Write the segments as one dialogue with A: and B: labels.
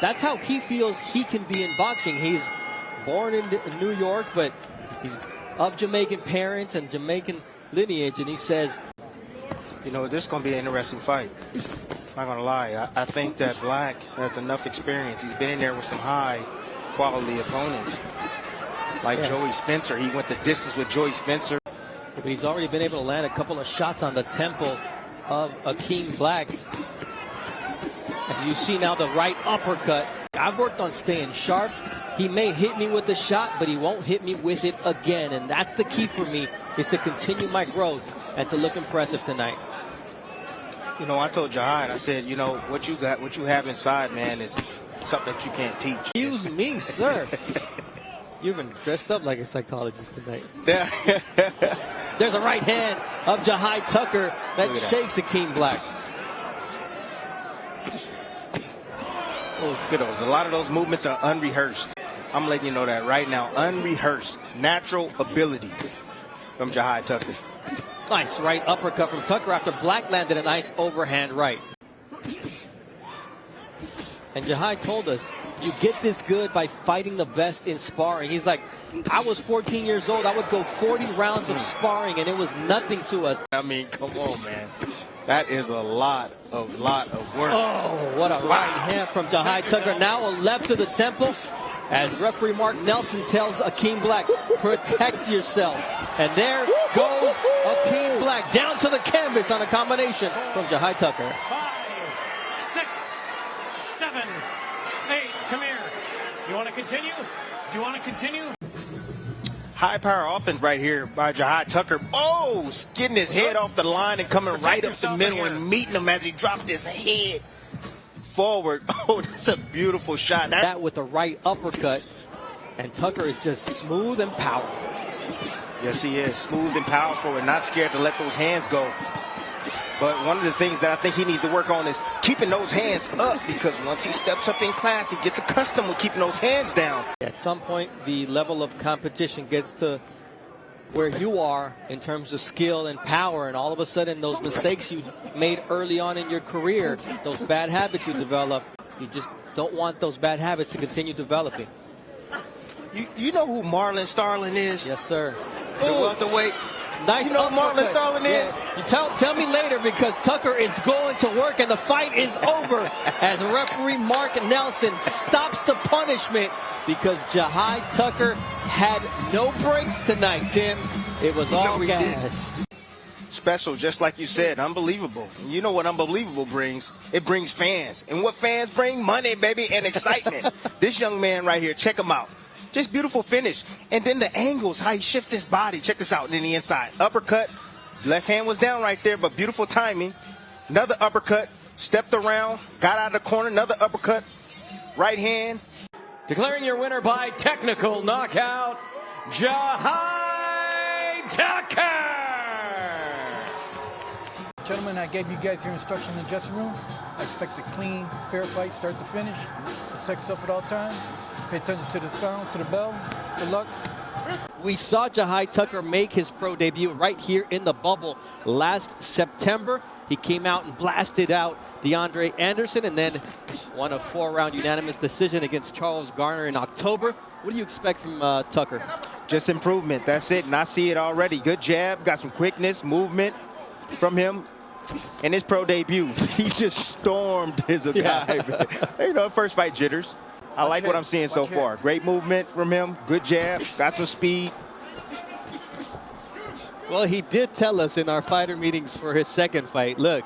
A: that's how he feels he can be in boxing. He's born in New York, but he's of Jamaican parents and Jamaican lineage, and he says,
B: you know, this is going to be an interesting fight. Not going to lie. I think that Black has enough experience. He's been in there with some high-quality opponents. Like Joey Spencer. He went the distance with Joey Spencer.
A: But he's already been able to land a couple of shots on the temple of Akeem Black. And you see now the right uppercut. I've worked on staying sharp. He may hit me with the shot, but he won't hit me with it again. And that's the key for me, is to continue my growth and to look impressive tonight.
B: You know, I told Jahi, I said, you know, what you have inside, man, is something that you can't teach.
A: Excuse me, sir. You've been dressed up like a psychologist tonight.
B: Yeah.
A: There's a right hand of Jahi Tucker that shakes Akeem Black.
B: Oh, look at those. A lot of those movements are unrehearsed. I'm letting you know that right now. Unrehearsed. Natural ability from Jahi Tucker.
A: Nice right uppercut from Tucker after Black landed a nice overhand right. And Jahi told us, you get this good by fighting the best in sparring. He's like, I was 14 years old. I would go 40 rounds of sparring, and it was nothing to us.
B: I mean, come on, man. That is a lot of work.
A: Oh, what a right hand from Jahi Tucker. Now a left to the temple. As referee Mark Nelson tells Akeem Black, protect yourself. And there goes Akeem Black down to the canvas on a combination from Jahi Tucker.
C: 5, 6, 7, 8. Come here. You want to continue? Do you want to continue?
B: High power offense right here by Jahi Tucker. Oh, getting his head off the line and coming right up the middle and meeting him as he dropped his head forward. Oh, that's a beautiful shot.
A: That with the right uppercut, and Tucker is just smooth and powerful.
B: Yes, he is. Smooth and powerful and not scared to let those hands go. But one of the things that I think he needs to work on is keeping those hands up, because once he steps up in class, he gets accustomed with keeping those hands down.
A: At some point, the level of competition gets to where you are in terms of skill and power, and all of a sudden those mistakes you made early on in your career, those bad habits you develop, you just don't want those bad habits to continue developing.
B: You know who Marlon Starling is?
A: Yes, sir.
B: The welterweight.
A: Nice.
B: You know who Marlon Starling is?
A: You tell me later, because Tucker is going to work and the fight is over as referee Mark Nelson stops the punishment, because Jahi Tucker had no breaks tonight, Tim. It was all gas.
B: Special, just like you said, unbelievable. You know what unbelievable brings? It brings fans. And what fans bring? Money, baby, and excitement. This young man right here, check him out. Just beautiful finish. And then the angles, how he shifts his body. Check this out. And then the inside. Uppercut. Left hand was down right there, but beautiful timing. Another uppercut. Stepped around. Got out of the corner. Another uppercut. Right hand.
C: Declaring your winner by technical knockout, Jahi Tucker.
D: Gentlemen, I gave you guys your instruction in the dressing room. I expect a clean, fair fight, start to finish. Protect yourself at all times. Pay attention to the sound, to the bell. Good luck.
A: We saw Jahi Tucker make his pro debut right here in the bubble last September. He came out and blasted out DeAndre Anderson, and then won a 4-round unanimous decision against Charles Garner in October. What do you expect from Tucker?
B: Just improvement. That's it. And I see it already. Good jab. Got some quickness, movement from him. In his pro debut, he just stormed his guy. You know, first fight jitters. I like what I'm seeing so far. Great movement from him. Good jab. Got some speed.
A: Well, he did tell us in our fighter meetings for his second fight, look,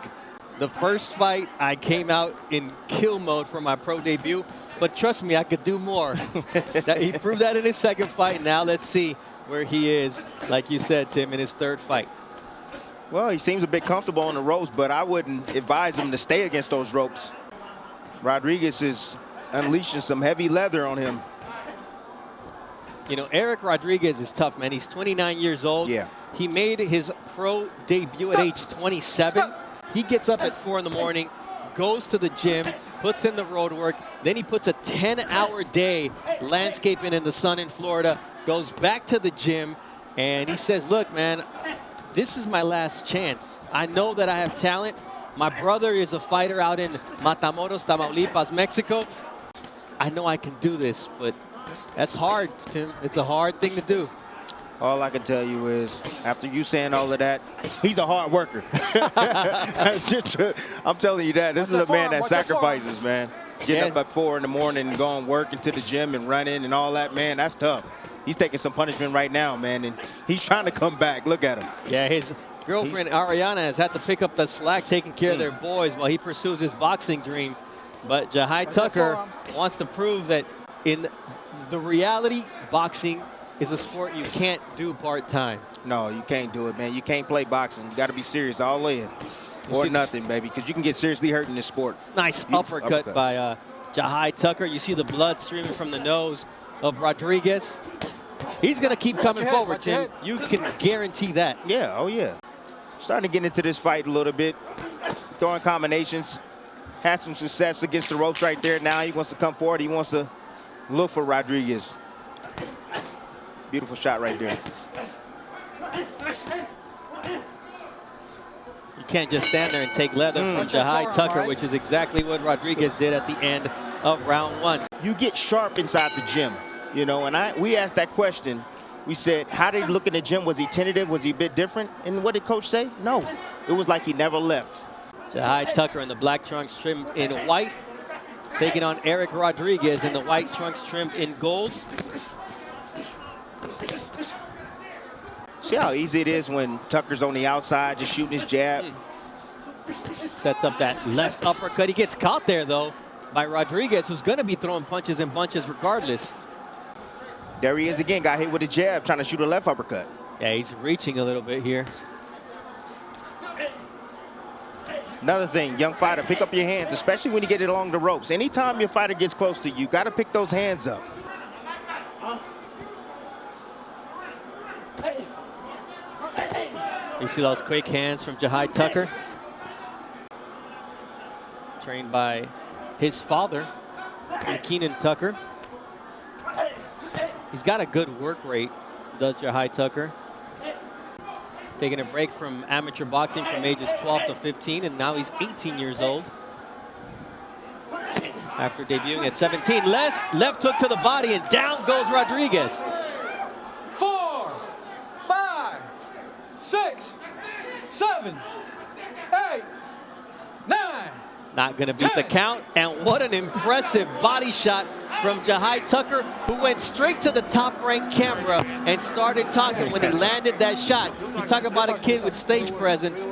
A: the first fight I came out in kill mode for my pro debut, but trust me, I could do more. He proved that in his second fight. Now let's see where he is, like you said, Tim, in his third fight.
B: Well, he seems a bit comfortable on the ropes, but I wouldn't advise him to stay against those ropes. Rodriguez is unleashing some heavy leather on him.
A: You know, Eric Rodriguez is tough, man. He's 29 years old.
B: Yeah.
A: He made his pro debut at age 27. He gets up at 4 in the morning, goes to the gym, puts in the road work. Then he puts a 10-hour day landscaping in the sun in Florida, goes back to the gym, and he says, look, man, this is my last chance. I know that I have talent. My brother is a fighter out in Matamoros, Tamaulipas, Mexico. I know I can do this, but that's hard, Tim. It's a hard thing to do.
B: All I can tell you is, after you saying all of that, he's a hard worker. I'm telling you that. This is a man that sacrifices, man. Getting up at 4 in the morning and going working to the gym and running and all that, man, that's tough. He's taking some punishment right now, man, and he's trying to come back. Look at him.
A: Yeah, his girlfriend Ariana has had to pick up the slack taking care of their boys while he pursues his boxing dream. But Jahi Tucker wants to prove that in the reality, boxing is a sport you can't do part-time.
B: No, you can't do it, man. You can't play boxing. You got to be serious all in or nothing, baby, because you can get seriously hurt in this sport.
A: Nice uppercut by Jahi Tucker. You see the blood streaming from the nose of Rodriguez. He's going to keep coming forward, Tim. You can guarantee that.
B: Yeah, oh yeah. Starting to get into this fight a little bit. Throwing combinations. Had some success against the ropes right there. Now he wants to come forward. He wants to look for Rodriguez. Beautiful shot right there.
A: You can't just stand there and take leather from Jahi Tucker, which is exactly what Rodriguez did at the end of round 1.
B: You get sharp inside the gym, you know, and we asked that question. We said, how did he look in the gym? Was he tentative? Was he a bit different? And what did coach say? No, it was like he never left.
A: Jahi Tucker in the black trunks trimmed in white, taking on Eric Rodriguez in the white trunks trimmed in gold.
B: See how easy it is when Tucker's on the outside just shooting his jab.
A: Sets up that left uppercut. He gets caught there, though, by Rodriguez, who's going to be throwing punches and bunches regardless.
B: There he is again. Got hit with a jab, trying to shoot a left uppercut.
A: Yeah, he's reaching a little bit here.
B: Another thing, young fighter, pick up your hands, especially when you get it along the ropes. Anytime your fighter gets close to you, got to pick those hands up.
A: You see those quick hands from Jahi Tucker? Trained by his father, Akeem Tucker. He's got a good work rate, does Jahi Tucker. Taking a break from amateur boxing from ages 12 to 15, and now he's 18 years old. After debuting at 17, left hook to the body, and down goes Rodriguez.
D: 4, 5, 6, 7, 8, 9.
A: Not going to beat the count, and what an impressive body shot from Jahi Tucker, who went straight to the top-ranked camera and started talking when he landed that shot. You talk about a kid with stage presence.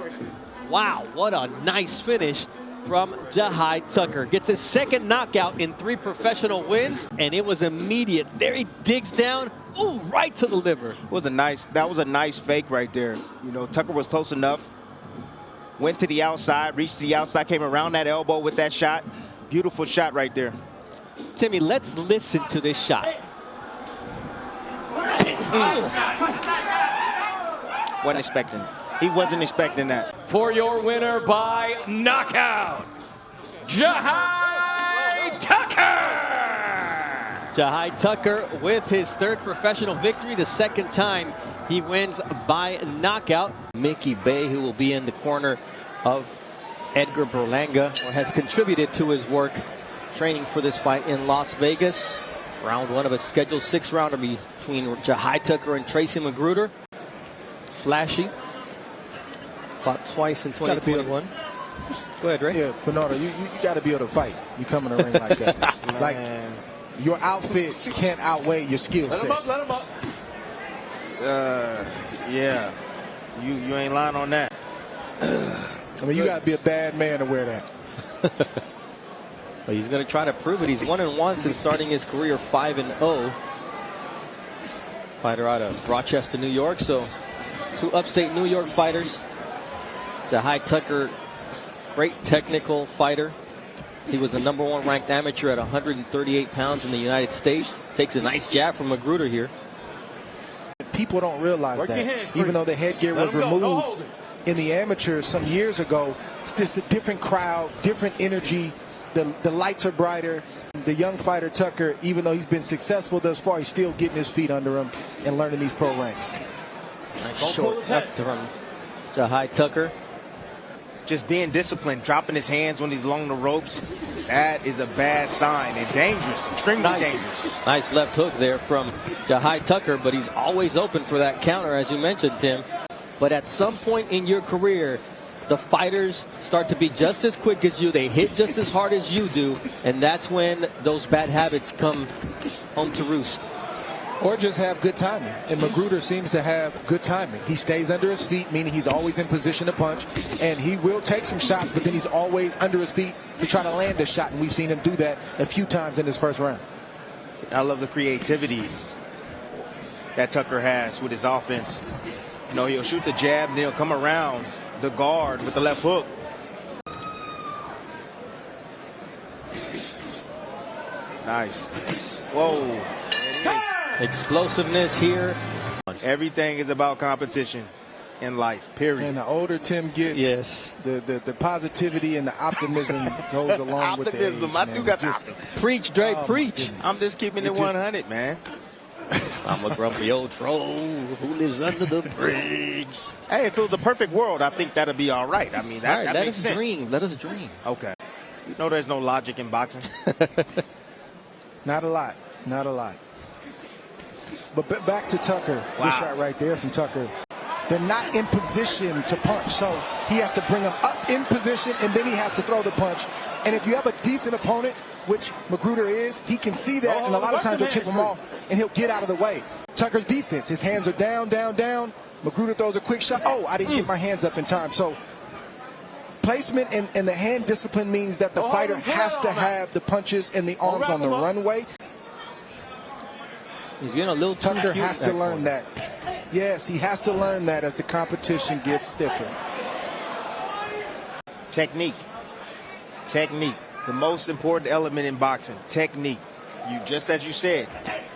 A: Wow, what a nice finish from Jahi Tucker. Gets his second knockout in 3 professional wins, and it was immediate. There he digs down, ooh, right to the liver.
B: That was a nice fake right there. You know, Tucker was close enough. Went to the outside, reached the outside, came around that elbow with that shot. Beautiful shot right there.
A: Timmy, let's listen to this shot.
B: Wasn't expecting it. He wasn't expecting that.
C: For your winner by knockout, Jahi Tucker!
A: Jahi Tucker with his 3rd professional victory, the 2nd time he wins by knockout. Mickey Bay, who will be in the corner of Edgar Berlanga, or has contributed to his work training for this fight in Las Vegas. Round 1 of a scheduled 6-rounder between Jahi Tucker and Tracey McGruder. Flashy. Fought twice in 2021. Go ahead, Ray.
E: Yeah, Bernardo, you got to be able to fight. You come in the ring like that. Like, your outfits can't outweigh your skill set.
C: Let him up.
B: Yeah. You ain't lying on that.
E: I mean, you got to be a bad man to wear that.
A: Well, he's going to try to prove it. He's 1-1 since starting his career 5-0. Fighter out of Rochester, New York. So 2 upstate New York fighters. Jahi Tucker, great technical fighter. He was the #1 ranked amateur at 138 pounds in the United States. Takes a nice jab from McGruder here.
E: People don't realize that. Even though the headgear was removed in the amateurs some years ago, it's just a different crowd, different energy. The lights are brighter. The young fighter Tucker, even though he's been successful thus far, he's still getting his feet under him and learning these pro ranks.
A: Nice short left from Jahi Tucker.
B: just being disciplined, dropping his hands when he's along the ropes, that is a bad sign and dangerous, extremely dangerous.
A: Nice left hook there from Jahi Tucker, but he's always open for that counter, as you mentioned, Tim. But at some point in your career, the fighters start to be just as quick as you. They hit just as hard as you do, and that's when those bad habits come home to roost.
E: Or just have good timing. And McGruder seems to have good timing. He stays under his feet, meaning he's always in position to punch. And he will take some shots, but then he's always under his feet to try to land a shot. And we've seen him do that a few times in his first round.
B: I love the creativity that Tucker has with his offense. You know, he'll shoot the jab, and he'll come around the guard with the left hook. Nice. Whoa.
A: Explosiveness here.
B: Everything is about competition in life, period.
E: And the older Tim gets,
A: yes,
E: the positivity and the optimism goes along with the age.
B: I do got just
A: preach, Dre, preach.
B: I'm just keeping it 100, man.
A: I'm a grumpy old troll who lives under the bridge.
B: Hey, if it was a perfect world, I think that'd be all right. I mean, that
A: let
B: makes
A: us
B: sense.
A: dream. Let us dream.
B: Okay. You know there's no logic in boxing.
E: Not a lot. Not a lot. But back to Tucker.
B: Wow.
E: Good shot right there from Tucker. They're not in position to punch, so he has to bring them up in position, and then he has to throw the punch. And if you have a decent opponent, which McGruder is, he can see that, and a lot of times he'll chip him off, and he'll get out of the way. Tucker's defense, his hands are down, down, down. McGruder throws a quick shot. Oh, I didn't get my hands up in time. So placement and the hand discipline means that the fighter has to have the punches and the arms on the runway.
A: He's getting a little too
E: Tucker
A: cute
E: has to learn that. Yes, he has to learn that as the competition gets stiffer.
B: Technique. Technique. The most important element in boxing. Technique. You just as you said,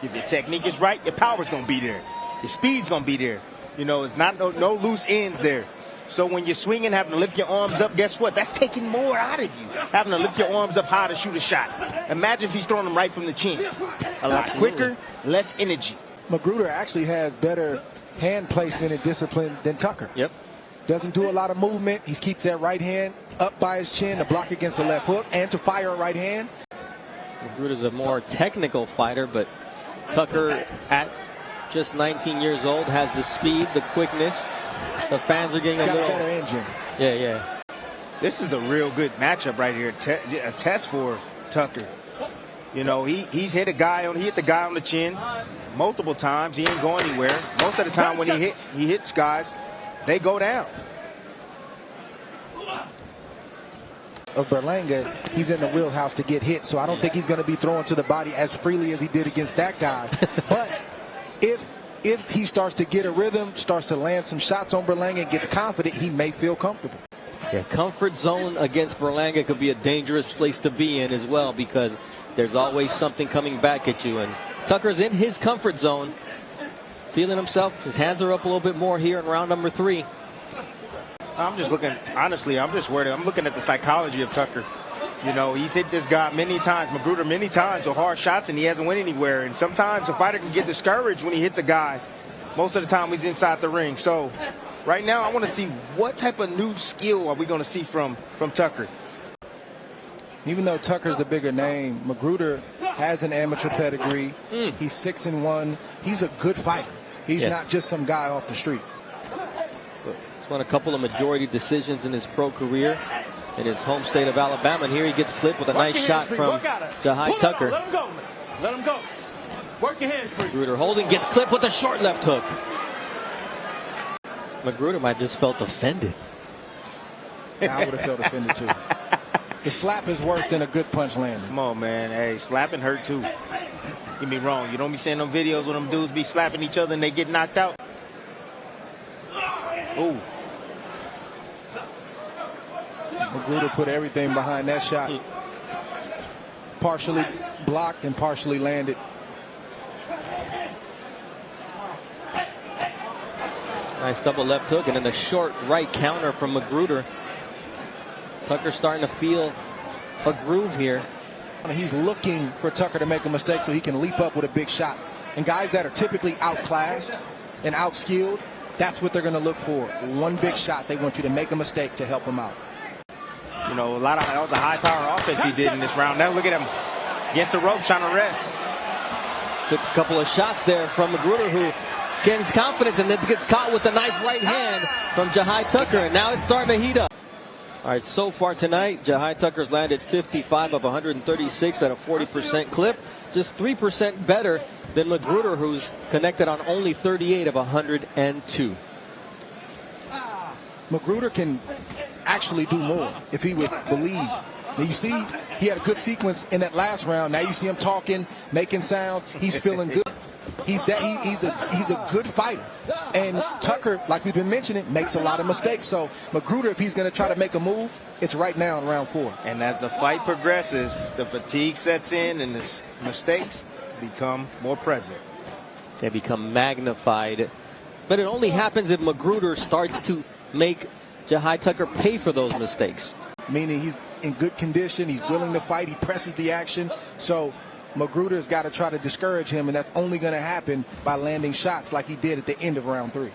B: if your technique is right, your power's going to be there. Your speed's going to be there. You know, it's not no loose ends there. So when you're swinging, having to lift your arms up, guess what? That's taking more out of you. Having to lift your arms up high to shoot a shot. Imagine if he's throwing them right from the chin. A lot quicker, less energy.
E: McGruder actually has better hand placement and discipline than Tucker.
A: Yep.
E: Doesn't do a lot of movement. He keeps that right hand up by his chin to block against the left hook and to fire a right hand.
A: McGruder's a more technical fighter, but Tucker at just 19 years old has the speed, the quickness. The fans are getting a little
E: better engine.
A: Yeah.
B: This is a real good matchup right here. A test for Tucker. You know, he hit the guy on the chin multiple times. He ain't going anywhere. Most of the time when he hits guys, they go down.
E: Of Berlanga, he's in the wheelhouse to get hit, so I don't think he's going to be throwing to the body as freely as he did against that guy. But if he starts to get a rhythm, starts to land some shots on Berlanga, gets confident, he may feel comfortable.
A: Yeah, comfort zone against Berlanga could be a dangerous place to be in as well, because there's always something coming back at you. And Tucker's in his comfort zone, feeling himself. His hands are up a little bit more here in round number 3.
B: I'm just looking, honestly, I'm just worried. I'm looking at the psychology of Tucker. You know, he's hit this guy many times, McGruder many times with hard shots, and he hasn't went anywhere. And sometimes a fighter can get discouraged when he hits a guy. Most of the time he's inside the ring. So right now I want to see what type of new skill are we going to see from Tucker.
E: Even though Tucker's the bigger name, McGruder has an amateur pedigree. He's 6-1. He's a good fighter. He's not just some guy off the street.
A: He's won a couple of majority decisions in his pro career in his home state of Alabama. And here he gets clipped with a nice shot from Jahi Tucker.
C: Let him go. Let him go. Work your hands free.
A: McGruder holding, gets clipped with a short left hook. McGruder might just felt offended.
E: Yeah, I would have felt offended too. The slap is worse than a good punch landing.
B: Come on, man. Hey, slapping hurt too. Get me wrong. You don't be seeing them videos where them dudes be slapping each other and they get knocked out. Ooh.
E: McGruder put everything behind that shot. Partially blocked and partially landed.
A: Nice double left hook, and then the short right counter from McGruder. Tucker's starting to feel a groove here.
E: He's looking for Tucker to make a mistake so he can leap up with a big shot. And guys that are typically outclassed and outskilled, that's what they're going to look for. One big shot. They want you to make a mistake to help them out.
B: You know, that was a high-power offense he did in this round. Now look at him against the ropes trying to rest.
A: Took a couple of shots there from McGruder, who gains confidence and then gets caught with a nice right hand from Jahi Tucker. And now it's starting to heat up. All right, so far tonight, Jahi Tucker's landed 55 of 136 at a 40% clip. Just 3% better than McGruder, who's connected on only 38 of 102.
E: McGruder can actually do more if he would believe. Now you see, he had a good sequence in that last round. Now you see him talking, making sounds. He's feeling good. He's a good fighter. And Tucker, like we've been mentioning, makes a lot of mistakes. So McGruder, if he's going to try to make a move, it's right now in round 4.
B: And as the fight progresses, the fatigue sets in and the mistakes become more present.
A: They become magnified. But it only happens if McGruder starts to make Jahi Tucker pay for those mistakes.
E: Meaning he's in good condition, he's willing to fight, he presses the action. So McGruder's got to try to discourage him, and that's only going to happen by landing shots like he did at the end of round 3.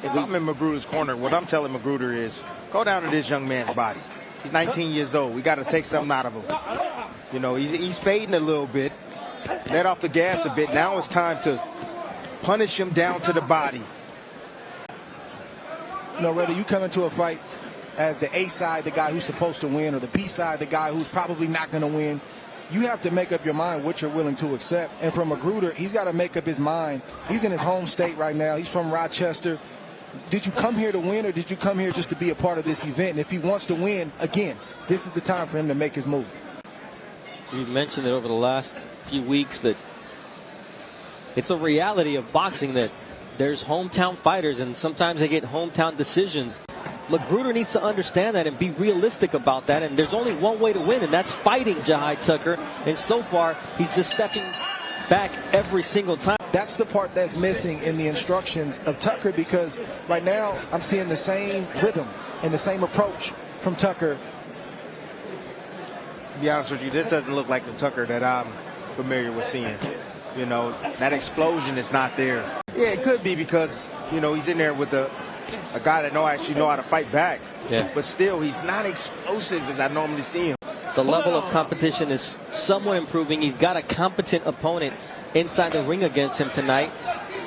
B: If I'm in McGruder's corner, what I'm telling McGruder is, go down to this young man's body. He's 19 years old. We got to take something out of him. You know, he's fading a little bit. Let off the gas a bit. Now it's time to punish him down to the body.
E: You know, whether you come into a fight as the A side, the guy who's supposed to win, or the B side, the guy who's probably not going to win, you have to make up your mind what you're willing to accept. And for McGruder, he's got to make up his mind. He's in his home state right now. He's from Rochester. Did you come here to win, or did you come here just to be a part of this event? And if he wants to win, again, this is the time for him to make his move.
A: We've mentioned it over the last few weeks that it's a reality of boxing that there's hometown fighters, and sometimes they get hometown decisions. McGruder needs to understand that and be realistic about that. And there's only one way to win, and that's fighting Jahi Tucker. And so far, he's just stepping back every single time.
E: That's the part that's missing in the instructions of Tucker, because right now I'm seeing the same rhythm and the same approach from Tucker.
B: To be honest with you, this doesn't look like the Tucker that I'm familiar with seeing. You know, that explosion is not there. Yeah, it could be because, you know, he's in there with a guy that actually know how to fight back.
A: Yeah.
B: But still, he's not explosive as I normally see him.
A: The level of competition is somewhat improving. He's got a competent opponent inside the ring against him tonight.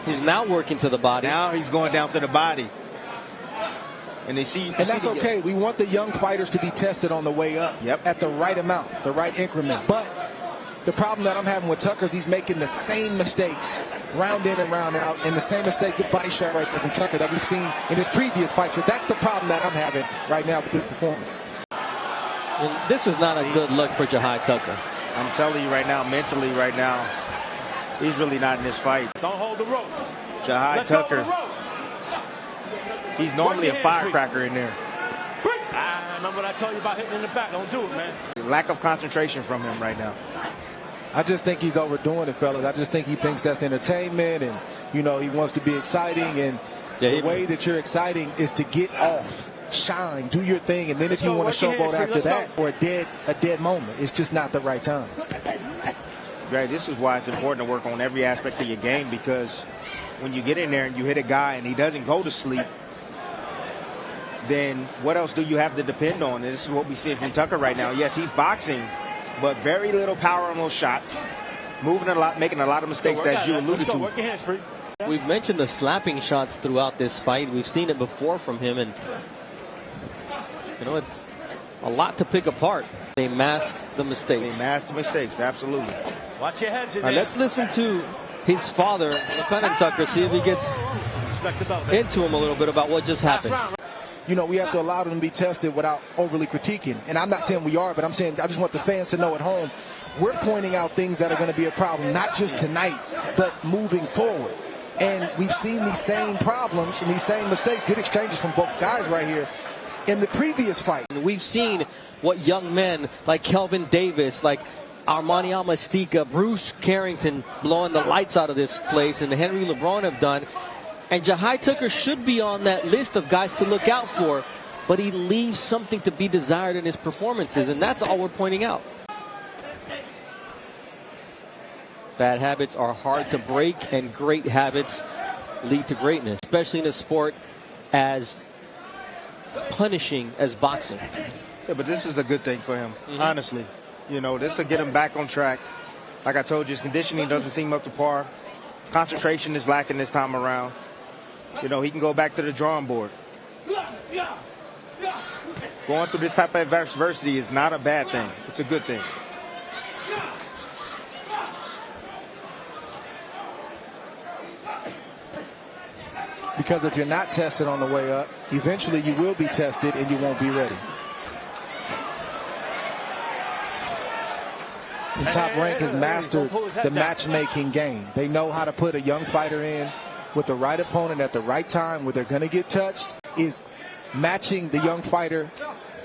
A: He's now working to the body.
B: Now he's going down to the body. And
E: that's okay. We want the young fighters to be tested on the way up at the right amount, the right increment. But the problem that I'm having with Tucker is he's making the same mistakes round in and round out, and the same mistake, good body shot right there from Tucker that we've seen in his previous fights. So that's the problem that I'm having right now with this performance.
A: And this is not a good look for Jahi Tucker.
B: I'm telling you right now, mentally right now, he's really not in this fight.
C: Don't hold the rope.
B: Jahi Tucker, he's normally a firecracker in there.
C: Remember what I told you about hitting in the back? Don't do it, man.
B: Lack of concentration from him right now.
E: I just think he's overdoing it, fellas. I just think he thinks that's entertainment, and, you know, he wants to be exciting. And the way that you're exciting is to get off, shine, do your thing, and then if you want to showboat after that, or a dead moment, it's just not the right time.
B: Right, this is why it's important to work on every aspect of your game, because when you get in there and you hit a guy and he doesn't go to sleep, then what else do you have to depend on? And this is what we see from Tucker right now. Yes, he's boxing, but very little power on those shots. Moving a lot, making a lot of mistakes, as you alluded to.
C: Work your hands free.
A: We've mentioned the slapping shots throughout this fight. We've seen it before from him, and you know, it's a lot to pick apart. They mask the mistakes.
B: They mask the mistakes, absolutely.
C: Watch your heads in
A: there. Let's listen to his father, Lieutenant Tucker, see if he gets into him a little bit about what just happened.
E: You know, we have to allow them to be tested without overly critiquing. And I'm not saying we are, but I'm saying I just want the fans to know at home, we're pointing out things that are going to be a problem, not just tonight, but moving forward. And we've seen these same problems and these same mistakes, good exchanges from both guys right here in the previous fight.
A: We've seen what young men like Kelvin Davis, like Armani Almastica, Bruce Carrington blowing the lights out of this place, and Henry LeBron have done. And Jahi Tucker should be on that list of guys to look out for, but he leaves something to be desired in his performances, and that's all we're pointing out. Bad habits are hard to break, and great habits lead to greatness, especially in a sport as punishing as boxing.
B: Yeah, but this is a good thing for him, honestly. You know, this will get him back on track. Like I told you, his conditioning doesn't seem up to par. Concentration is lacking this time around. You know, he can go back to the drawing board. Going through this type of adversity is not a bad thing. It's a good thing.
E: Because if you're not tested on the way up, eventually you will be tested and you won't be ready. And Top Rank has mastered the matchmaking game. They know how to put a young fighter in with the right opponent at the right time where they're going to get touched, is matching the young fighter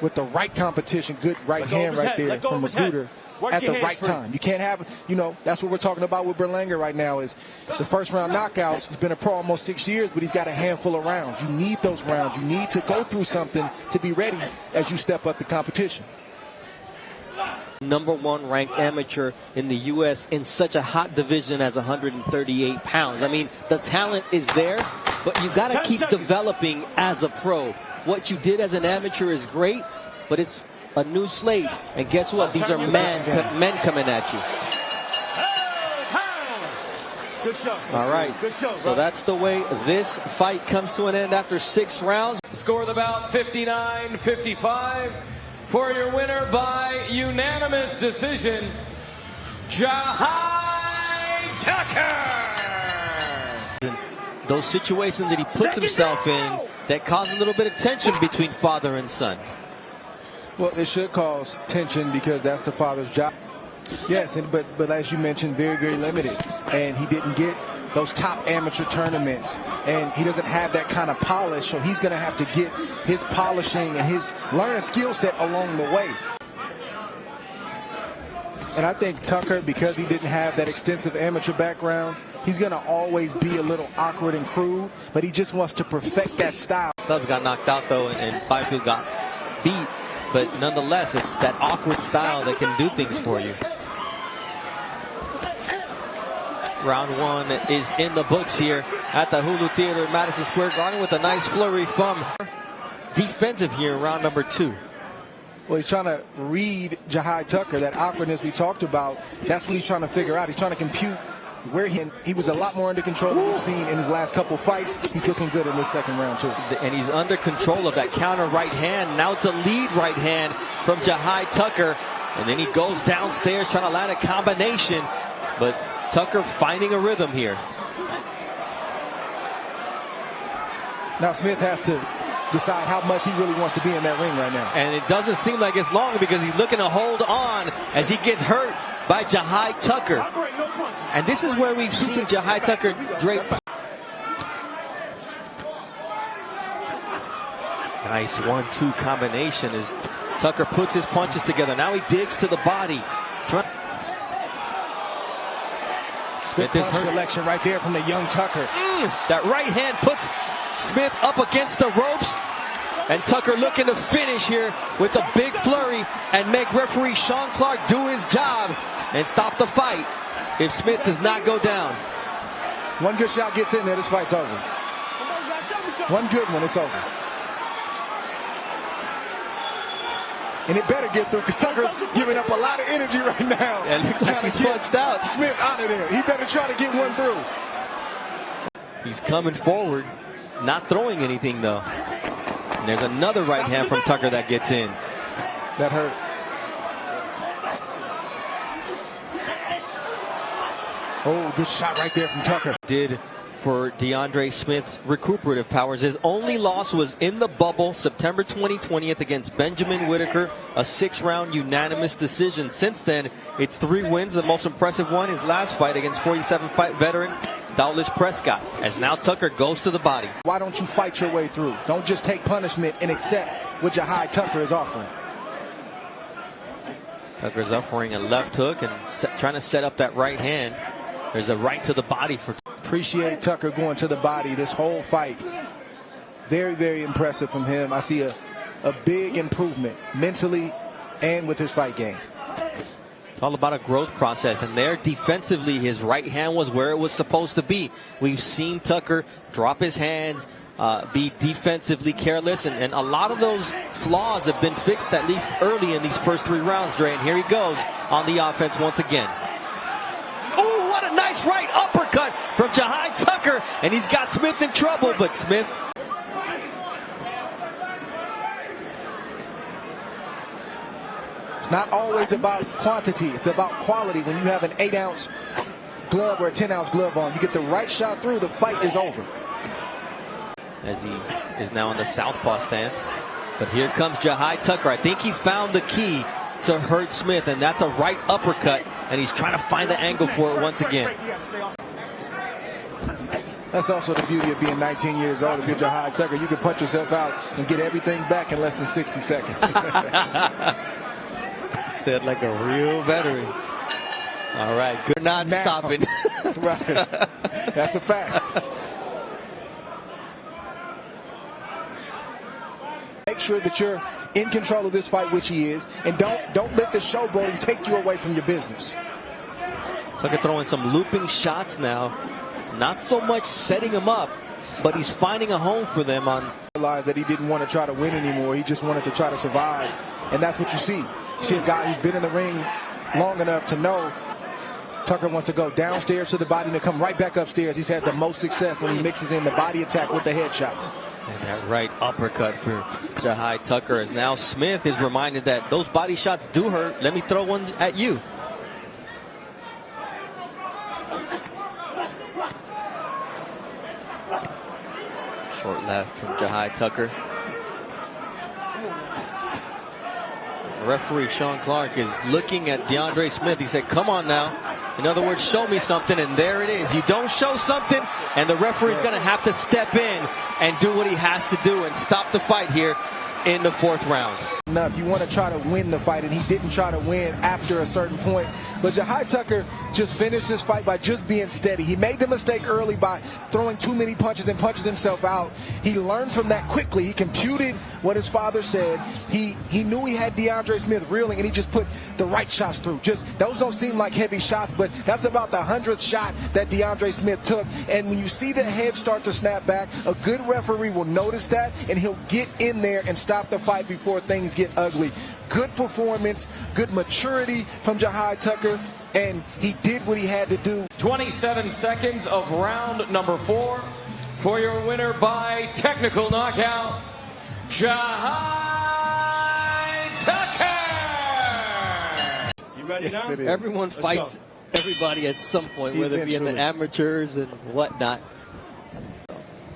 E: with the right competition. Good right hand right there from McGruder at the right time. You can't have, you know, that's what we're talking about with Berlanga right now is the first round knockouts. He's been a pro almost 6 years, but he's got a handful of rounds. You need those rounds. You need to go through something to be ready as you step up the competition.
A: #1 ranked amateur in the U.S. in such a hot division as 138 pounds. I mean, the talent is there, but you got to keep developing as a pro. What you did as an amateur is great, but it's a new slate. And guess what? These are men coming at you.
C: Good show.
A: All right.
C: Good show,
A: so that's the way this fight comes to an end after 6 rounds.
F: Score of the bout 59-55. For your winner by unanimous decision, Jahi Tucker.
A: Those situations that he puts himself in that cause a little bit of tension between father and son.
E: Well, it should cause tension because that's the father's job. Yes, but as you mentioned, very, very limited. And he didn't get those top amateur tournaments. And he doesn't have that kind of polish, so he's going to have to get his polishing and his learn a skill set along the way. And I think Tucker, because he didn't have that extensive amateur background, he's going to always be a little awkward and crude, but he just wants to perfect that style.
A: Stubbs got knocked out, though, and Byfield got beat. But nonetheless, it's that awkward style that can do things for you. Round 1 is in the books here at the Hulu Theater, Madison Square Garden, with a nice flurry from defensive here in round number 2.
E: Well, he's trying to read Jahi Tucker, that awkwardness we talked about. That's what he's trying to figure out. He's trying to compute where he was a lot more under control than we've seen in his last couple fights. He's looking good in this second round, too.
A: And he's under control of that counter right hand. Now it's a lead right hand from Jahi Tucker. And then he goes downstairs trying to land a combination. But Tucker finding a rhythm here.
E: Now Smith has to decide how much he really wants to be in that ring right now.
A: And it doesn't seem like it's long because he's looking to hold on as he gets hurt by Jahi Tucker. And this is where we've seen Jahi Tucker drape. Nice 1-2 combination as Tucker puts his punches together. Now he digs to the body.
E: Good punch selection right there from the young Tucker.
A: That right hand puts Smith up against the ropes. And Tucker looking to finish here with a big flurry and make referee Sean Clark do his job and stop the fight if Smith does not go down.
E: One good shot gets in there, this fight's over. One good one, it's over. And it better get through because Tucker's giving up a lot of energy right now.
A: Yeah, it looks like he's punched out.
E: Smith out of there. He better try to get one through.
A: He's coming forward, not throwing anything though. And there's another right hand from Tucker that gets in.
E: That hurt. Oh, good shot right there from Tucker.
A: Did for DeAndre Smith's recuperative powers. His only loss was in the bubble, September 2020 against Benjamin Whitaker, a 6-round unanimous decision. Since then, it's 3 wins. The most impressive one, his last fight against 47-fight veteran Dowlis Prescott, as now Tucker goes to the body.
E: Why don't you fight your way through? Don't just take punishment and accept what Jahi Tucker is offering.
A: Tucker's offering a left hook and trying to set up that right hand. There's a right to the body for.
E: Appreciate Tucker going to the body this whole fight. Very, very impressive from him. I see a big improvement mentally and with his fight game.
A: all about a growth process, and there defensively his right hand was where it was supposed to be. We've seen Tucker drop his hands, be defensively careless, and a lot of those flaws have been fixed at least early in these first 3 rounds, Dre. And here he goes on the offense once again. Oh, what a nice right uppercut from Jahi Tucker, and he's got Smith in trouble, but Smith.
E: It's not always about quantity, it's about quality. When you have an 8-ounce glove or a 10-ounce glove on, you get the right shot through, the fight is over.
A: As he is now in the southpaw stance. But here comes Jahi Tucker. I think he found the key to hurt Smith, and that's a right uppercut, and he's trying to find the angle for it once again.
E: That's also the beauty of being 19 years old. If you're Jahi Tucker, you can punch yourself out and get everything back in less than 60 seconds.
A: Said like a real veteran. All right, good. Not
E: now,
A: stopping.
E: Right. That's a fact. Make sure that you're in control of this fight, which he is, and don't let the showboating take you away from your business.
A: Tucker throwing some looping shots now. Not so much setting him up, but he's finding a home for them on.
E: Realized that he didn't want to try to win anymore. He just wanted to try to survive, and that's what you see. You see a guy who's been in the ring long enough to know Tucker wants to go downstairs to the body and to come right back upstairs. He's had the most success when he mixes in the body attack with the headshots.
A: And that right uppercut for Jahi Tucker, as now Smith is reminded that those body shots do hurt. Let me throw one at you. Short left from Jahi Tucker. Referee Sean Clark is looking at DeAndre Smith. He said, come on now. In other words, show me something, and there it is. You don't show something, and the referee's going to have to step in and do what he has to do and stop the fight here in the 4th round.
E: Enough. You want to try to win the fight, and he didn't try to win after a certain point. But Jahi Tucker just finished this fight by just being steady. He made the mistake early by throwing too many punches and punches himself out. He learned from that quickly. He computed what his father said. He knew he had DeAndre Smith reeling, and he just put the right shots through. Just those don't seem like heavy shots, but that's about the 100th shot that DeAndre Smith took. And when you see the head start to snap back, a good referee will notice that, and he'll get in there and stop the fight before things get ugly. Good performance, good maturity from Jahi Tucker, and he did what he had to do.
F: 27 seconds of round number 4 for your winner by technical knockout, Jahi Tucker.
C: You ready now?
A: Everyone fights everybody at some point, whether it be in the amateurs and whatnot.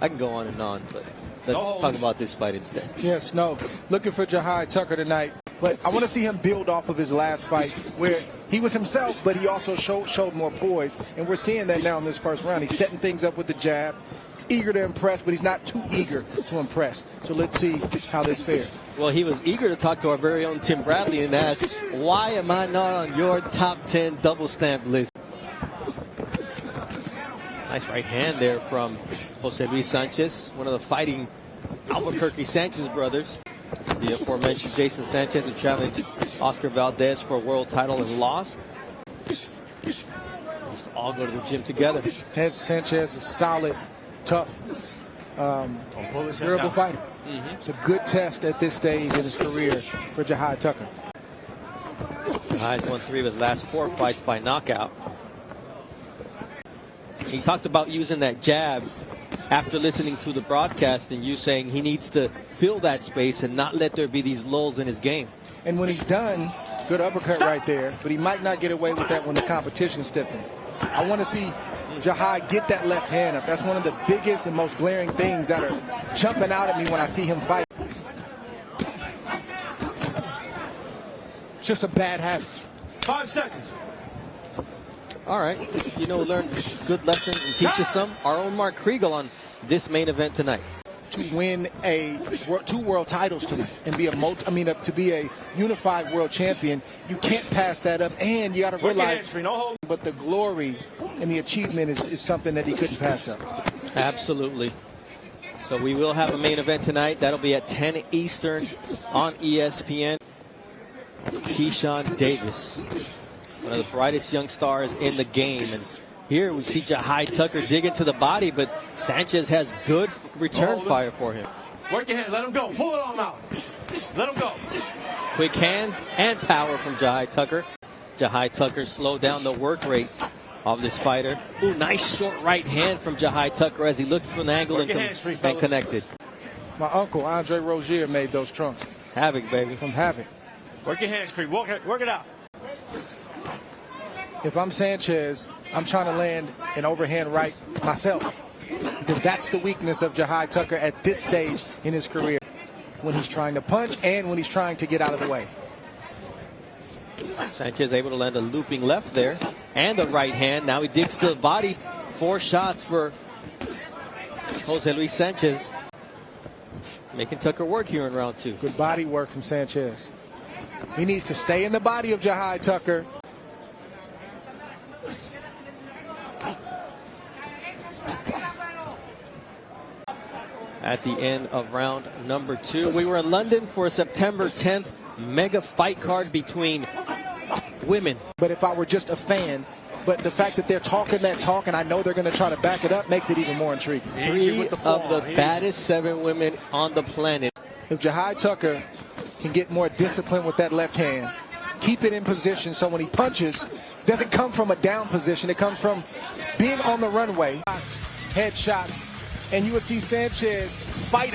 A: I can go on and on, but let's talk about this fight instead.
E: Yes, no. Looking for Jahi Tucker tonight. But I want to see him build off of his last fight where he was himself, but he also showed more poise. And we're seeing that now in this 1st round. He's setting things up with the jab. He's eager to impress, but he's not too eager to impress. So let's see how this fares.
A: Well, he was eager to talk to our very own Tim Bradley and ask, why am I not on your top 10 double stamp list? Nice right hand there from Jose Luis Sanchez, one of the fighting Albuquerque Sanchez brothers. The aforementioned Jason Sanchez, who challenged Oscar Valdez for a world title and lost. They used to all go to the gym together.
E: Sanchez is solid, tough, durable fighter. It's a good test at this stage in his career for Jahi Tucker.
A: Jahi's won 3 of his last 4 fights by knockout. He talked about using that jab after listening to the broadcast, and you saying he needs to fill that space and not let there be these lulls in his game.
E: And when he's done, good uppercut right there, but he might not get away with that when the competition stiffens. I want to see Jahi get that left hand up. That's one of the biggest and most glaring things that are jumping out at me when I see him fight. It's just a bad habit.
C: 5 seconds.
A: All right, learn good lessons and teach us some. Our own Mark Kriegel on this main event tonight.
E: To win 2 world titles tonight and be to be a unified world champion, you can't pass that up. And you got to realize, but the glory and the achievement is something that he couldn't pass up.
A: Absolutely. So we will have a main event tonight. That'll be at 10 Eastern on ESPN. Keyshawn Davis One of the brightest young stars in the game. And here we see Jahi Tucker dig into the body, but Sanchez has good return fire for him.
C: Work your hand. Let him go. Pull it on out. Let him go.
A: Quick hands and power from Jahi Tucker. Jahi Tucker slowed down the work rate of this fighter. Ooh, nice short right hand from Jahi Tucker as he looked from an angle and connected.
E: My uncle, Andre Rozier, made those trunks.
A: Havoc, baby.
E: From Havoc.
C: Work your hands free. Work it out.
E: If I'm Sanchez, I'm trying to land an overhand right myself. Because that's the weakness of Jahi Tucker at this stage in his career. When he's trying to punch and when he's trying to get out of the way.
A: Sanchez able to land a looping left there. And the right hand. Now he digs to the body. 4 shots for Jose Luis Sanchez. Making Tucker work here in round 2.
E: Good body work from Sanchez. He needs to stay in the body of Jahi Tucker.
A: At the end of round number 2. We were in London for a September 10th mega fight card between women.
E: But if I were just a fan, but the fact that they're talking that talk and I know they're going to try to back it up makes it even more intriguing.
A: 3 of the baddest 7 women on the planet.
E: If Jahi Tucker can get more discipline with that left hand, keep it in position so when he punches, doesn't come from a down position. It comes from being on the runway. Headshots. And you would see Sanchez fight.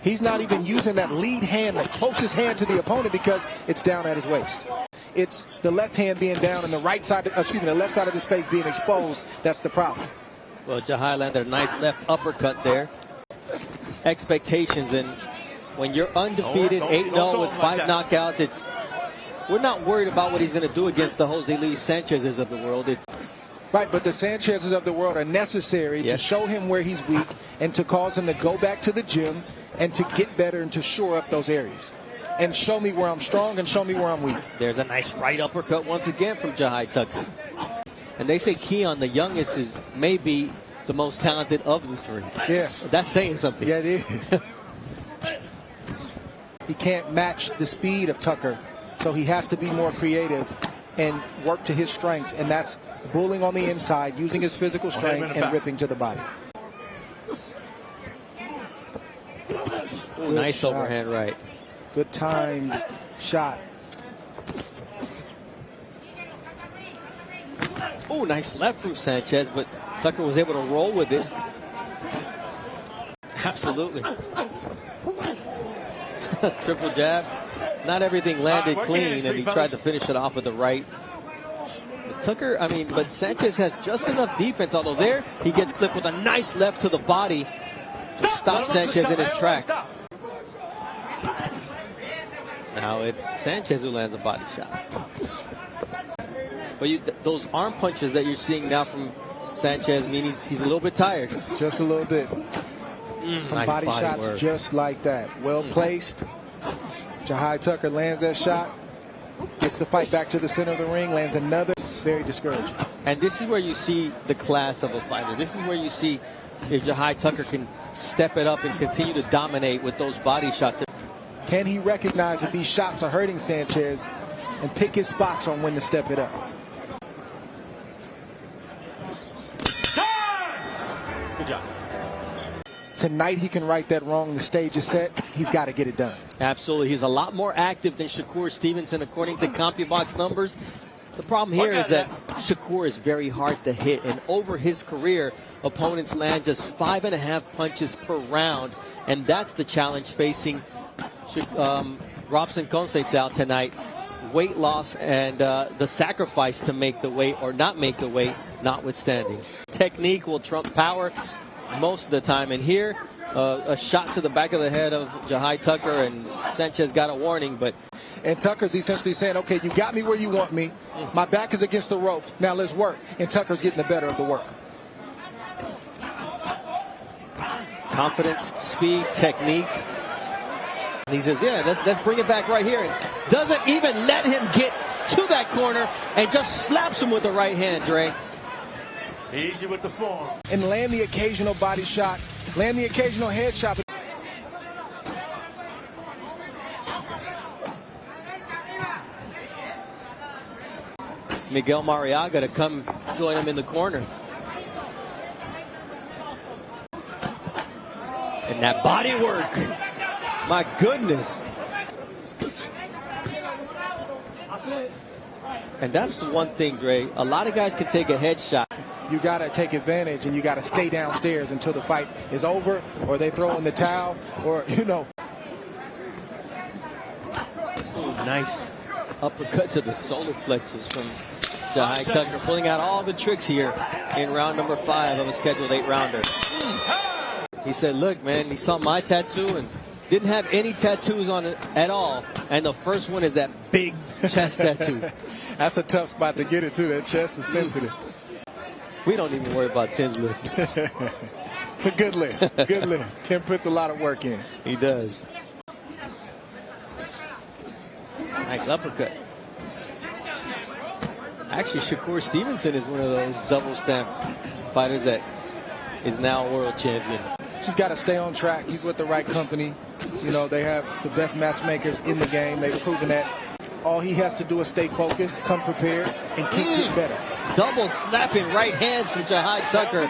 E: He's not even using that lead hand, the closest hand to the opponent, because it's down at his waist. It's the left hand being down and the right side, the left side of his face being exposed. That's the problem.
A: Well, Jahi landed a nice left uppercut there. Expectations, and when you're undefeated, 8-0 with 5 knockouts, we're not worried about what he's going to do against the Jose Luis Sanchez's of the world.
E: Right, but the Sanchez's of the world are necessary to show him where he's weak and to cause him to go back to the gym and to get better and to shore up those areas. And show me where I'm strong and show me where I'm weak.
A: There's a nice right uppercut once again from Jahi Tucker. And they say Keon, the youngest, is maybe the most talented of the 3.
E: Yeah.
A: That's saying something.
E: Yeah, it is. He can't match the speed of Tucker, so he has to be more creative and work to his strengths, and that's bullying on the inside, using his physical strength and ripping to the body.
A: Ooh, nice shot. Overhand right.
E: Good timed shot.
A: Oh, nice left from Sanchez, but Tucker was able to roll with it. Absolutely. Triple jab. Not everything landed clean, and he tried to finish it off with the right. Tucker, but Sanchez has just enough defense, although there he gets clipped with a nice left to the body to stop Sanchez in his tracks. Now it's Sanchez who lands a body shot. But those arm punches that you're seeing now from Sanchez mean he's a little bit tired.
E: Just a little bit. From
A: Nice
E: body shots
A: work.
E: just like that. Well placed. Jahi Tucker lands that shot. Gets the fight back to the center of the ring. Lands another. Very discouraging.
A: And this is where you see the class of a fighter. This is where you see if Jahi Tucker can step it up and continue to dominate with those body shots.
E: Can he recognize that these shots are hurting Sanchez and pick his spots on when to step it up?
C: Good job.
E: Tonight he can right that wrong. The stage is set. He's got to get it done.
A: Absolutely. He's a lot more active than Shakur Stevenson according to CompuBox numbers. The problem here is that Shakur is very hard to hit, and over his career, opponents land just 5.5 punches per round, and that's the challenge facing Robson Conceição tonight. Weight loss and the sacrifice to make the weight or not make the weight notwithstanding. Technique will trump power most of the time, and here a shot to the back of the head of Jahi Tucker, and Sanchez got a warning, but
E: and Tucker's essentially saying, okay, you got me where you want me. My back is against the ropes. Now let's work. And Tucker's getting the better of the work.
A: Confidence, speed, technique. And he says, yeah, let's bring it back right here. And doesn't even let him get to that corner and just slaps him with the right hand, Dre.
C: Easy with the form.
E: And land the occasional body shot. Land the occasional head shot.
A: Miguel Mariaga to come join him in the corner. And that body work, my goodness. And that's the one thing, Dre. A lot of guys can take a headshot.
E: You got to take advantage, and you got to stay downstairs until the fight is over, or they throw in the towel, or, you know.
A: Ooh, nice uppercut to the solar plexus from Jahi Tucker, pulling out all the tricks here in round number 5 of a scheduled 8-rounder. He said, look, man, he saw my tattoo and didn't have any tattoos on it at all. And the first one is that big chest tattoo.
E: That's a tough spot to get it to. That chest is sensitive.
A: We don't even worry about Tim's list.
E: It's a good list. Good list. Tim puts a lot of work in.
A: He does. Nice uppercut. Actually, Shakur Stevenson is one of those double stamp fighters that is now a world champion.
E: Just got to stay on track. He's with the right company. You know, they have the best matchmakers in the game. They've proven that. All he has to do is stay focused, come prepared, and keep getting better.
A: Double slapping right hands from Jahi Tucker.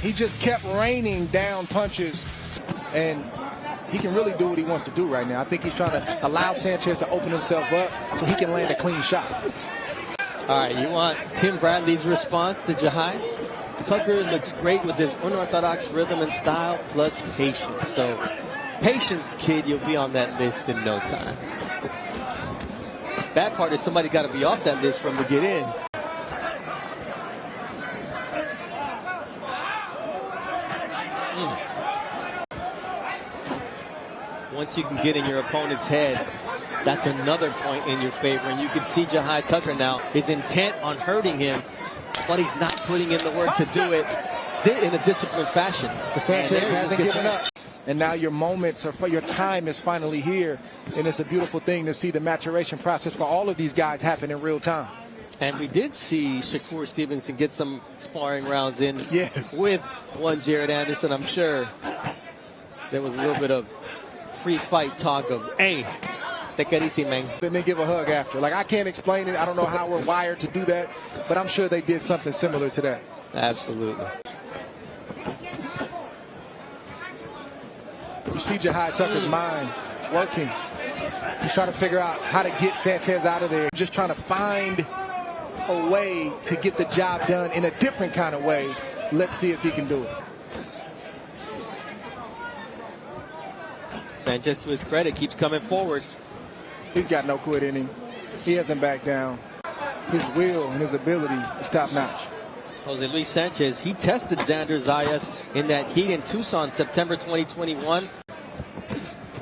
E: He just kept raining down punches, and he can really do what he wants to do right now. I think he's trying to allow Sanchez to open himself up so he can land a clean shot.
A: All right, you want Tim Bradley's response to Jahi? Tucker looks great with his unorthodox rhythm and style plus patience. So, patience, kid, you'll be on that list in no time. Bad part is somebody got to be off that list for him to get in. Once you can get in your opponent's head, that's another point in your favor. And you can see Jahi Tucker now, his intent on hurting him, but he's not putting in the work to do it in a disciplined fashion.
E: Sanchez hasn't given up. And now your moments, or your time is finally here. And it's a beautiful thing to see the maturation process for all of these guys happen in real time.
A: And we did see Shakur Stevenson get some sparring rounds in with one Jared Anderson. I'm sure there was a little bit of free fight talk of, hey, te querisi, man.
E: Then they give a hug after. Like, I can't explain it. I don't know how we're wired to do that, but I'm sure they did something similar to that.
A: Absolutely.
E: You see Jahi Tucker's mind working. He's trying to figure out how to get Sanchez out of there. Just trying to find a way to get the job done in a different kind of way. Let's see if he can do it.
A: Sanchez, to his credit, keeps coming forward.
E: He's got no quit in him. He hasn't backed down. His will and his ability is top-notch.
A: Jose Luis Sanchez, he tested Xander Zayas in that heat in Tucson, September 2021.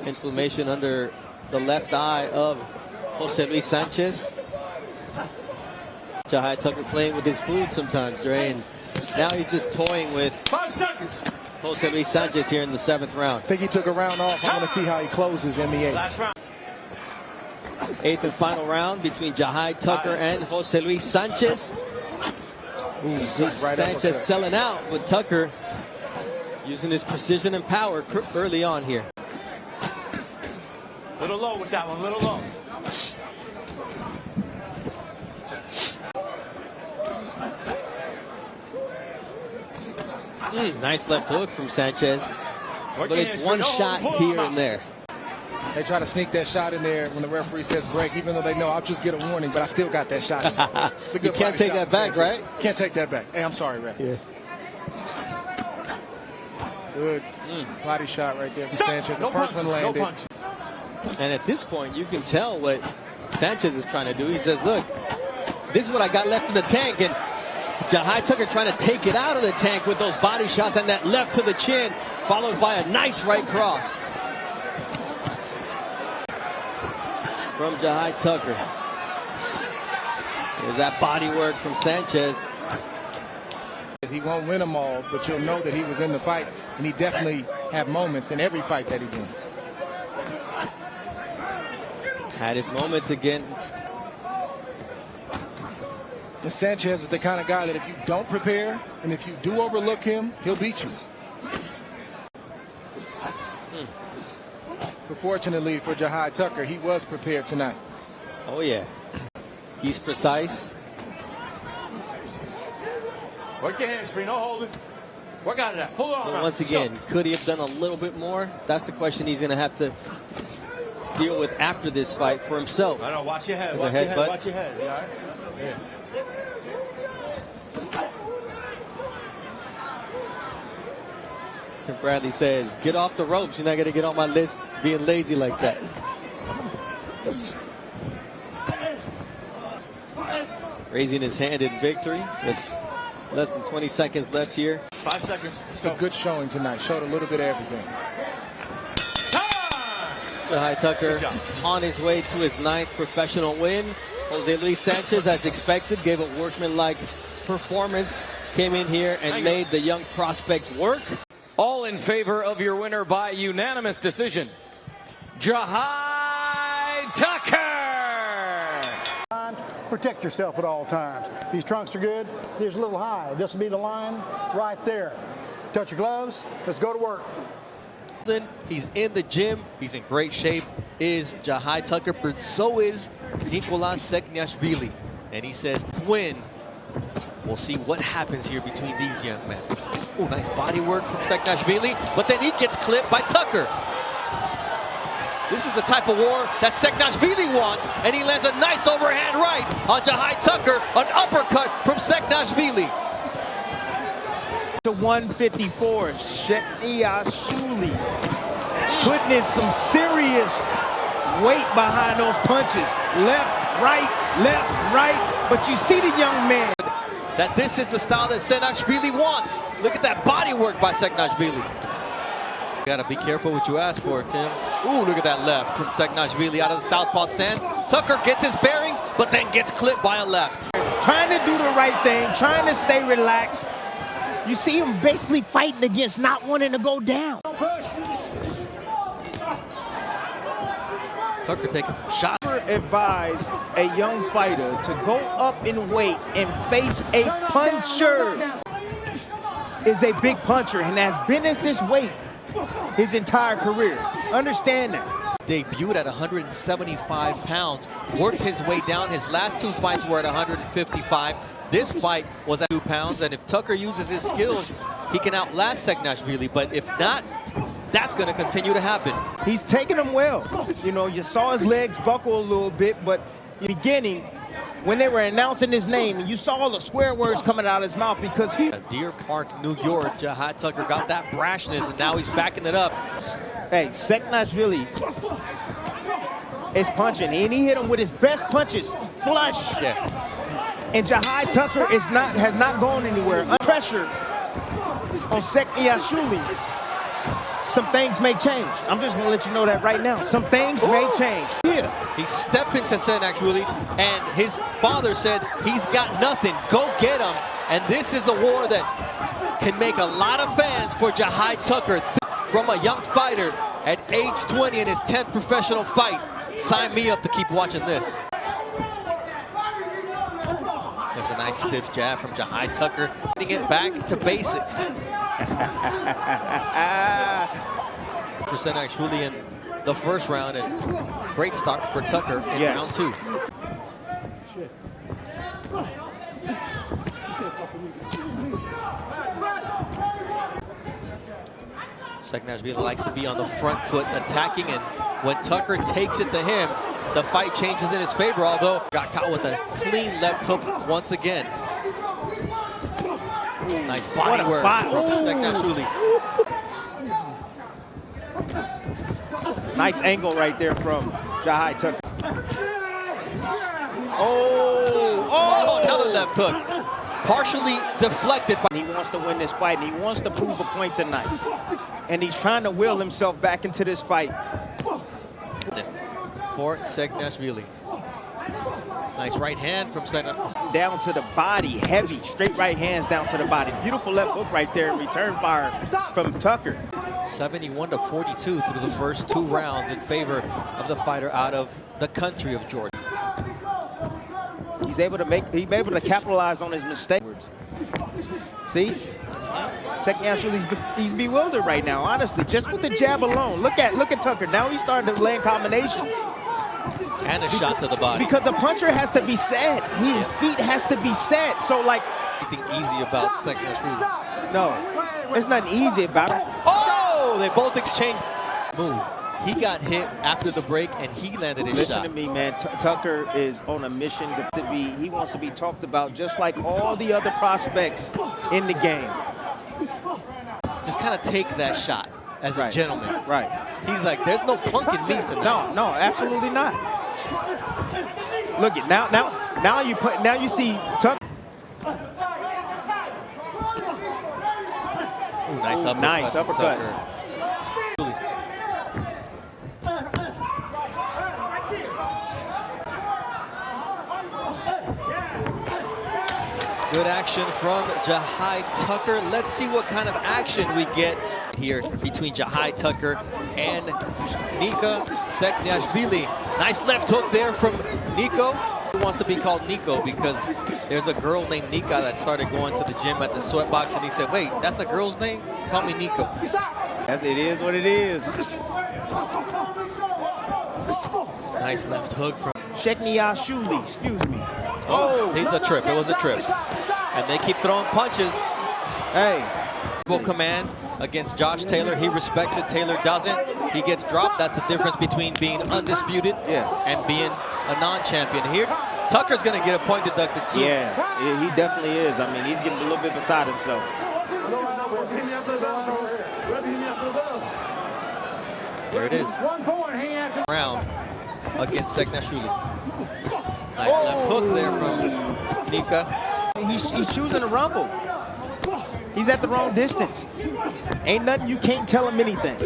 A: Inflammation under the left eye of Jose Luis Sanchez. Jahi Tucker playing with his food sometimes, Dre, and now he's just toying with
C: 5 seconds.
A: Jose Luis Sanchez here in the 7th round.
E: I think he took a round off. I want to see how he closes in the 8th.
C: Last round.
A: 8th and final round between Jahi Tucker and Jose Luis Sanchez.
E: Ooh,
A: Sanchez selling out, but Tucker using his precision and power early on here.
C: Little low with that one, little low.
A: Nice left hook from Sanchez. But it's one shot here and there.
E: They try to sneak that shot in there when the referee says break, even though they know I'll just get a warning, but I still got that shot. It's a good
A: you can't take that back, right?
E: Can't take that back. Hey, I'm sorry, ref.
A: Yeah.
E: Good body shot right there from Sanchez. The first one landed.
A: And at this point, you can tell what Sanchez is trying to do. He says, look, this is what I got left in the tank. And Jahi Tucker trying to take it out of the tank with those body shots and that left to the chin, followed by a nice right cross from Jahi Tucker. There's that body work from Sanchez.
E: He won't win them all, but you'll know that he was in the fight, and he definitely had moments in every fight that he's in.
A: Had his moments against.
E: And Sanchez is the kind of guy that if you don't prepare, and if you do overlook him, he'll beat you. But fortunately for Jahi Tucker, he was prepared tonight.
A: Oh, yeah. He's precise.
C: Work your hands free, no holding. Work out of that. Hold on.
A: But once again, could he have done a little bit more? That's the question he's going to have to deal with after this fight for himself.
C: I know, watch your head,
A: watch your head,
C: watch your head. You all right? Yeah.
A: Tim Bradley says, get off the ropes. You're not going to get on my list being lazy like that. Raising his hand in victory with less than 20 seconds left here.
C: 5 seconds.
E: It's a good showing tonight. Showed a little bit of everything.
A: Jahi Tucker on his way to his 9th professional win. Jose Luis Sanchez, as expected, gave a workmanlike performance. Came in here and made the young prospect work.
F: All in favor of your winner by unanimous decision, Jahi Tucker.
G: Protect yourself at all times. These trunks are good. These are a little high. This will be the line right there. Touch your gloves. Let's go to work.
A: He's in the gym. He's in great shape. Is Jahi Tucker, but so is Nikoloz Sekhniashvili. And he says to win. We'll see what happens here between these young men. Oh, nice body work from Sekhniashvili, but then he gets clipped by Tucker. This is the type of war that Sekhniashvili wants, and he lands a nice overhand right on Jahi Tucker, an uppercut from Sekhniashvili.
H: To 154, Sekhniashvili putting in some serious weight behind those punches. Left, right, but you see the young man.
A: That this is the style that Sekhniashvili wants. Look at that body work by Sekhniashvili. Gotta be careful what you ask for, Tim. Ooh, look at that left from Sekhniashvili out of the southpaw stance. Tucker gets his bearings, but then gets clipped by a left.
H: Trying to do the right thing, trying to stay relaxed. You see him basically fighting against not wanting to go down.
A: Tucker taking some shots.
H: Advise a young fighter to go up in weight and face a puncher. Is a big puncher and has been at this weight his entire career. Understand that.
A: Debuted at 175 pounds, worked his way down. His last 2 fights were at 155. This fight was at 2 pounds, and if Tucker uses his skills, he can outlast Sekhniashvili, but if not, that's going to continue to happen.
H: He's taking him well. You know, you saw his legs buckle a little bit, but in the beginning, when they were announcing his name, you saw all the swear words coming out of his mouth because he...
A: Deer Park, New York, Jahi Tucker got that brashness, and now he's backing it up.
H: Hey, Sekhniashvili is punching, and he hit him with his best punches, flush.
A: Yeah.
H: And Jahi Tucker has not gone anywhere. Under pressure on Sekhniashvili, some things may change. I'm just gonna let you know that right now. Some things may change. Yeah.
A: He stepped into Sekhniashvili, and his father said, he's got nothing, go get him. And this is a war that can make a lot of fans for Jahi Tucker. From a young fighter at age 20 in his 10th professional fight. Sign me up to keep watching this. There's a nice stiff jab from Jahi Tucker, getting it back to basics. For Sekhniashvili in the first round, and great start for Tucker in round 2. Sekhniashvili likes to be on the front foot attacking, and when Tucker takes it to him, the fight changes in his favor, although got caught with a clean left hook once again. Nice body work from Sekhniashvili.
H: Nice angle right there from Jahi Tucker.
A: Oh, another left hook. Partially deflected.
H: He wants to win this fight, and he wants to prove a point tonight. And he's trying to will himself back into this fight.
A: For Sekhniashvili. Nice right hand from Sekhniashvili.
H: Down to the body, heavy, straight right hands down to the body. Beautiful left hook right there, return fire from Tucker.
A: 71-42 through the first 2 rounds in favor of the fighter out of the country of Georgia.
H: He's able to capitalize on his mistakes. See? Sekhniashvili, he's bewildered right now, honestly, just with the jab alone. Look at Tucker. Now he's starting to land combinations.
A: And a shot to the body.
H: Because a puncher has to be set. His feet has to be set. So, like,
A: anything easy about Sekhniashvili?
H: no, there's nothing easy about it.
A: Oh, they both exchanged move. He got hit after the break, and he landed his
H: Listen
A: shot.
H: to me, man. Tucker is on a mission to be. He wants to be talked about just like all the other prospects in the game.
A: Just kind of take that shot as a gentleman.
H: Right.
A: He's like, there's no punk in me tonight.
H: No, absolutely not. Look at now you see Tucker.
A: Ooh, nice uppercut.
H: Nice uppercut.
A: Good action from Jahi Tucker. Let's see what kind of action we get here between Jahi Tucker and Sekhniashvili. Nice left hook there from Nico. He wants to be called Nico because there's a girl named Nika that started going to the gym at the sweatbox, and he said, wait, that's a girl's name? Call me Nico.
H: It is what it is.
A: Nice left hook from
H: Sekhniashvili, excuse me.
A: Oh, he's a trip. It was a trip. And they keep throwing punches.
H: Hey.
A: Command against Josh Taylor. He respects it. Taylor doesn't. He gets dropped. That's the difference between being undisputed and being a non-champion. Here, Tucker's going to get a point deducted too.
H: Yeah, he definitely is. I mean, he's getting a little bit beside himself.
A: There it is.
G: 1 point.
A: Round against Sekhniashvili. Nice left hook there from Nika.
H: He's choosing to rumble. He's at the wrong distance. Ain't nothing, you can't tell him anything.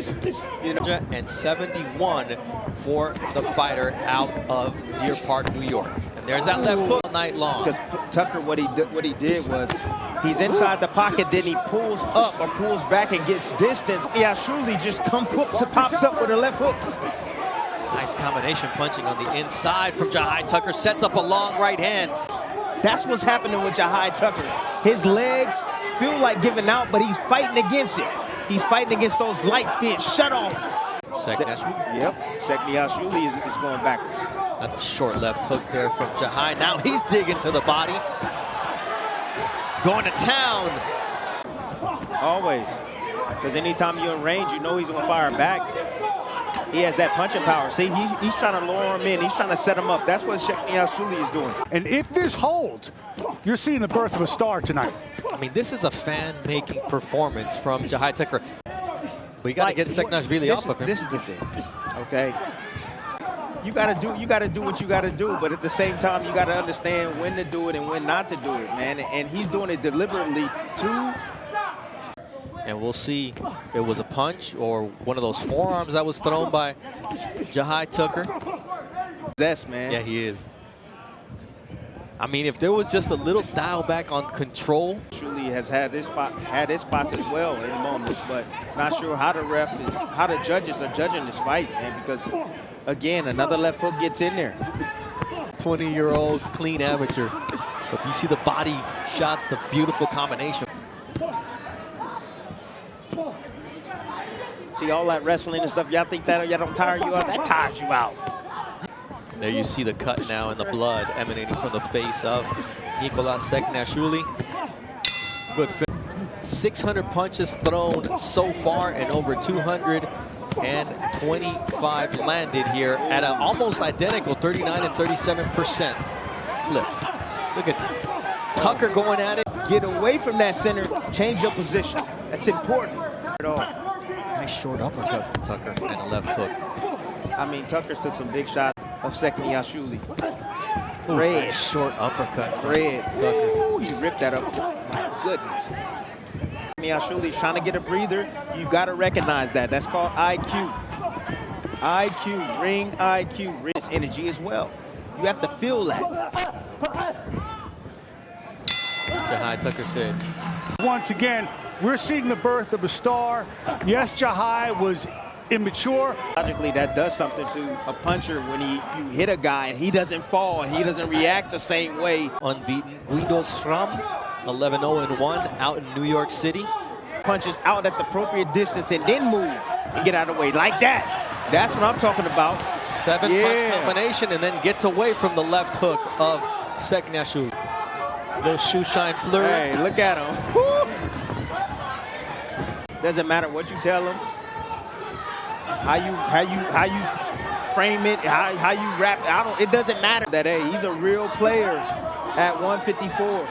A: You know, and 71 for the fighter out of Deer Park, New York. And there's that left hook all night long.
H: Because Tucker, what he did was, he's inside the pocket, then he pulls up or pulls back and gets distance. Sekhniashvili just pops up with a left hook.
A: Nice combination punching on the inside from Jahi Tucker. Sets up a long right hand.
H: That's what's happening with Jahi Tucker. His legs feel like giving out, but he's fighting against it. He's fighting against those lights being shut off.
A: Sekhniashvili.
H: Yep, Sekhniashvili is going backwards.
A: That's a short left hook there from Jahi. Now he's digging to the body. Going to town.
H: Always. Because anytime you're in range, you know he's going to fire back. He has that punching power. See, he's trying to lure him in. He's trying to set him up. That's what Sekhniashvili is doing.
G: And if this holds, you're seeing the birth of a star tonight.
A: I mean, this is a fan-making performance from Jahi Tucker. We got to get Sekhniashvili off of him.
H: This is the thing, okay? You got to do what you got to do, but at the same time, you got to understand when to do it and when not to do it, man. And he's doing it deliberately too.
A: And we'll see if it was a punch or one of those forearms that was thrown by Jahi Tucker.
H: Yes, man.
A: Yeah, he is. I mean, if there was just a little dial back on control.
H: Truly has had his spots as well in moments, but not sure how the judges are judging this fight, man, because again, another left hook gets in there.
A: 20-year-old clean amateur. But you see the body shots, the beautiful combination.
H: See all that wrestling and stuff, y'all think that y'all don't tire you out? That tires you out.
A: There you see the cut now and the blood emanating from the face of Nikoloz Sekhniashvili. Good fit. 600 punches thrown so far and over 225 landed here at an almost identical 39 and 37% clip. Look at Tucker going at it.
H: Get away from that center, change your position. That's important.
A: Nice short uppercut from Tucker and a left hook.
H: I mean, Tucker took some big shots of Sekhniashvili.
A: Red. Nice short uppercut from Tucker.
H: Ooh, he ripped that up. My goodness. Sekhniashvili's trying to get a breather. You got to recognize that. That's called IQ. IQ, ring IQ, wrist energy as well. You have to feel that.
A: Jahi Tucker said.
G: Once again, we're seeing the birth of a star. Yes, Jahi was immature.
H: Logically, that does something to a puncher when you hit a guy and he doesn't fall and he doesn't react the same way.
A: Unbeaten Guido Schramm, 11-0-1 out in New York City.
H: Punches out at the appropriate distance and then move and get out of the way like that. That's what I'm talking about.
A: 7-punch combination, and then gets away from the left hook of Sekhniashvili. Little shoe shine flurry.
H: Hey, look at him. Woo! Doesn't matter what you tell him, how you frame it, how you rap. It doesn't matter. That hey, he's a real player at 154.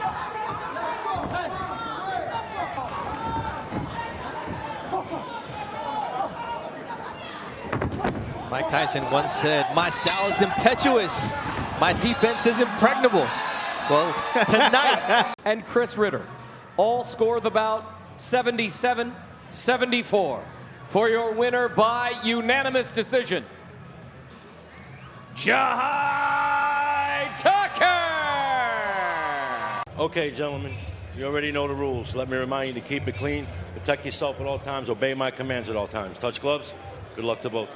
A: Mike Tyson once said, "My style is impetuous. My defense is impregnable." Well, tonight.
F: And Chris Ritter all score the bout 77-74 for your winner by unanimous decision, Jahi Tucker.
I: Okay, gentlemen, you already know the rules. Let me remind you to keep it clean, protect yourself at all times, obey my commands at all times. Touch gloves. Good luck to both.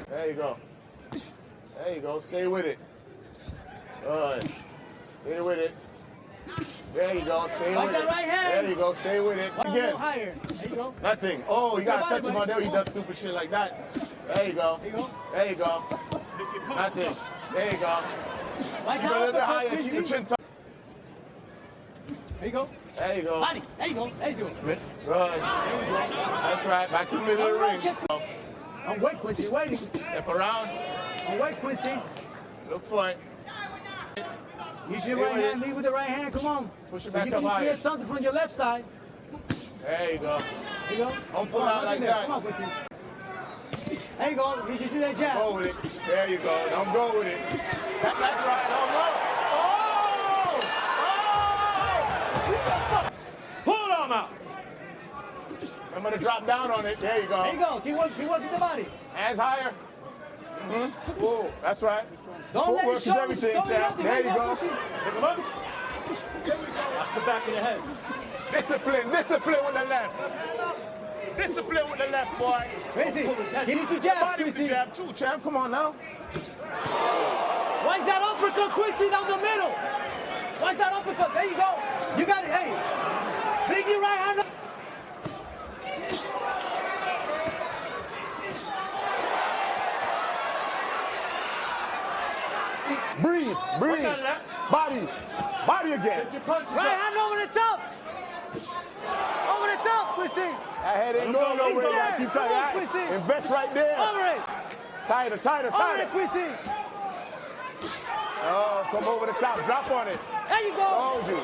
J: There you go. There you go. Stay with it. Good. Stay with it. There you go. Stay with it.
G: Right hand.
J: There you go. Stay with it. Again.
G: Higher. There you go.
J: Nothing. Oh, you gotta touch him on there. He does stupid shit like that. There you go. There you go. Nothing. There you go.
G: Right
J: Keep it a little bit higher. Keep your chin tucked.
G: There you go.
J: There you go.
G: Body. There you go. There you go.
J: Good. That's right. Back to the middle of the ring.
G: I'm wait, Quincy. Waiting.
J: Step around.
G: I'm wait, Quincy.
J: Look for it.
G: Use your right hand. Lead with the right hand. Come on.
J: Push it
G: So
J: back
G: you
J: up
G: can
J: higher.
G: create something from your left side.
J: There you go.
G: There you go.
J: Don't pull
G: Come on,
J: out like
G: there.
J: that.
G: Come on, Quincy. There you go. You just do that jab.
J: Go with it. There you go. Don't go with it. That's right. Don't go.
I: Pull it on out.
J: I'm going to drop down on it. There you go.
G: There you go. Keep working the body.
J: Hands higher. Whoa, that's right.
G: Don't let it
J: Footwork is
G: show.
J: everything,
G: Don't
J: champ.
G: nothing.
J: There you go.
G: Quincy.
J: Pick him up.
I: Watch the back of the head.
J: Discipline with the left. Discipline with the left, boy.
G: Quincy, get into jab,
J: Body with the
G: Quincy.
J: jab too, champ. Come on now.
G: Why is that uppercut, Quincy, down the middle? Why is that uppercut? There you go. You got it. Hey, bring your right hand up.
J: Breathe. Body again.
G: Right hand over the top. Over the top, Quincy.
J: That head ain't going nowhere. You gotta keep tight.
G: Come on, Quincy.
J: Invest right there.
G: Over it.
J: Tighter.
G: Over it, Quincy.
J: Oh, come over the top. Drop on it.
G: There you go.
J: Told you.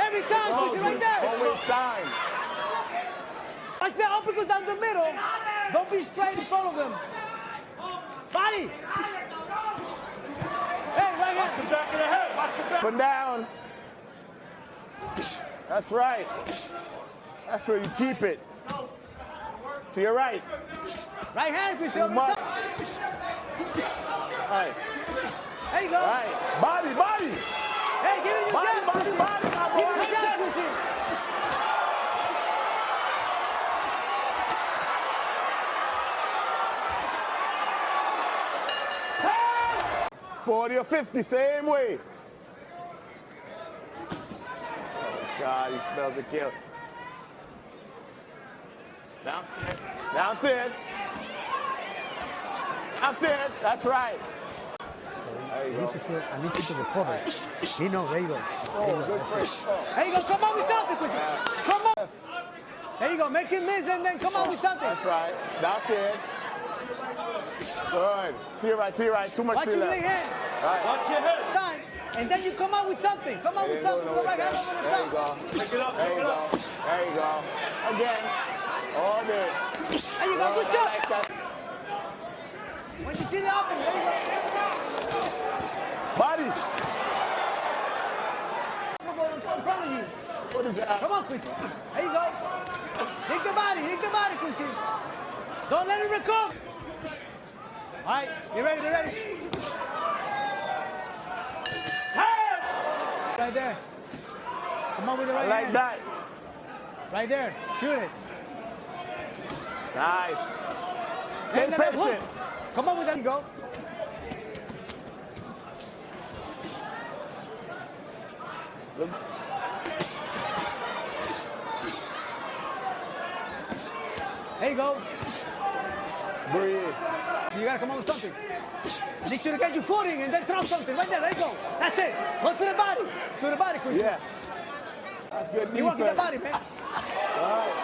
G: Every time, Quincy, right there.
J: Don't waste time.
G: Watch that uppercut down the middle. Don't be straight in front of them. Body. Hey, right hand.
I: The back of the head. Watch the back.
J: Put down. That's right. That's where you keep it. To your right.
G: Right hand, Quincy, over the top.
J: Right.
G: There you go.
J: Right. Body.
G: Hey, give it your jab, Quincy.
J: my
G: Give it
J: boy.
G: your jab, Quincy.
J: Hey! 40 or 50, same way. God, he smells the kill. Downstairs. That's right.
G: I need you to recover. You know, there you go.
J: Oh, good friend.
G: There you go. Come on with something, Quincy. Come on. There you go. Make him miss and then come on with something.
J: That's right. Downstairs. Good. To your right. Too much
G: Watch
J: to
G: your
J: your
G: big
J: left.
G: hand.
J: Right.
I: Watch your head.
G: Time. And then you come out with something. Come out with something. With the right hand over the
J: There you
G: top.
J: go.
I: Pick it up.
J: There you go. There you go. Again. All day.
G: There you go. Good
J: I
G: shot.
J: like that.
G: When you see the opening, there you go.
J: Body.
G: Come on, in front of you.
J: What is that?
G: Come on, Quincy. There you go. Hit the body, Quincy. Don't let it recover. All right, get ready. Right there. Come on with the right
J: Like
G: hand.
J: that.
G: Right there. Shoot it.
J: Nice.
G: And
J: Get
G: then
J: patient.
G: hook. Come on with that. Go. There you go.
J: Breathe.
G: So you gotta come up with something. Make sure to get your footing and then throw something. Right there, there you go. That's it. Go to the body. To the body, Quincy.
J: Yeah. That's good
G: You want to get
J: defense.
G: the body, man.
J: All right.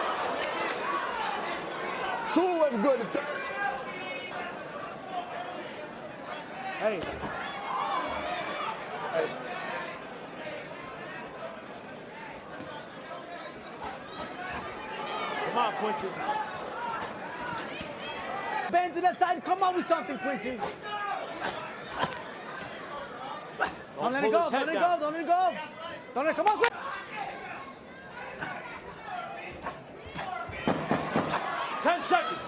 J: Two was good.
G: Hey.
J: Hey.
G: Come on, Quincy. Bend to that side. Come on with something, Quincy. Don't let it go. Don't let it go. Don't let it go. Don't let it come on, quick.
C: 10 seconds.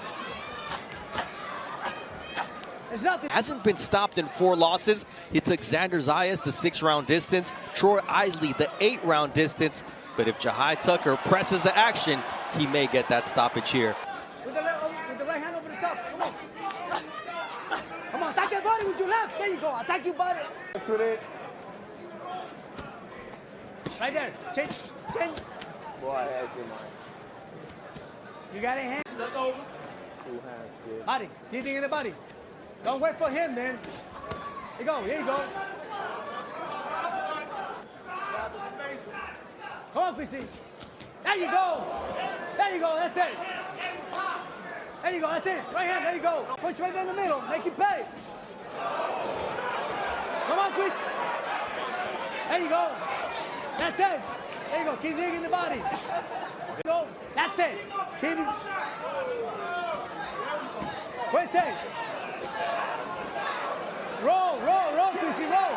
G: There's nothing.
A: Hasn't been stopped in 4 losses. He took Xander Zayas the 6-round distance, Troy Isley the 8-round distance. But if Jahi Tucker presses the action, he may get that stoppage here.
G: With the right hand over the top. Come on. Come on, attack your body with your left. There you go. Attack your body.
J: That's with it.
G: Right there. Change. Change.
J: Boy, I had you, man.
G: You got a hand.
C: Look over.
J: 2 hands, kid.
G: Body. Anything in the body. Don't wait for him, man. Here you go. Here you go. Come on, Quincy. There you go. There you go. That's it. There you go. That's it. Right hand. There you go. Punch right there in the middle. Make it pay. Come on, quick. There you go. That's it. There you go. Keep digging the body. There you go. That's it. Keep it. Quincy. Roll, Quincy, roll.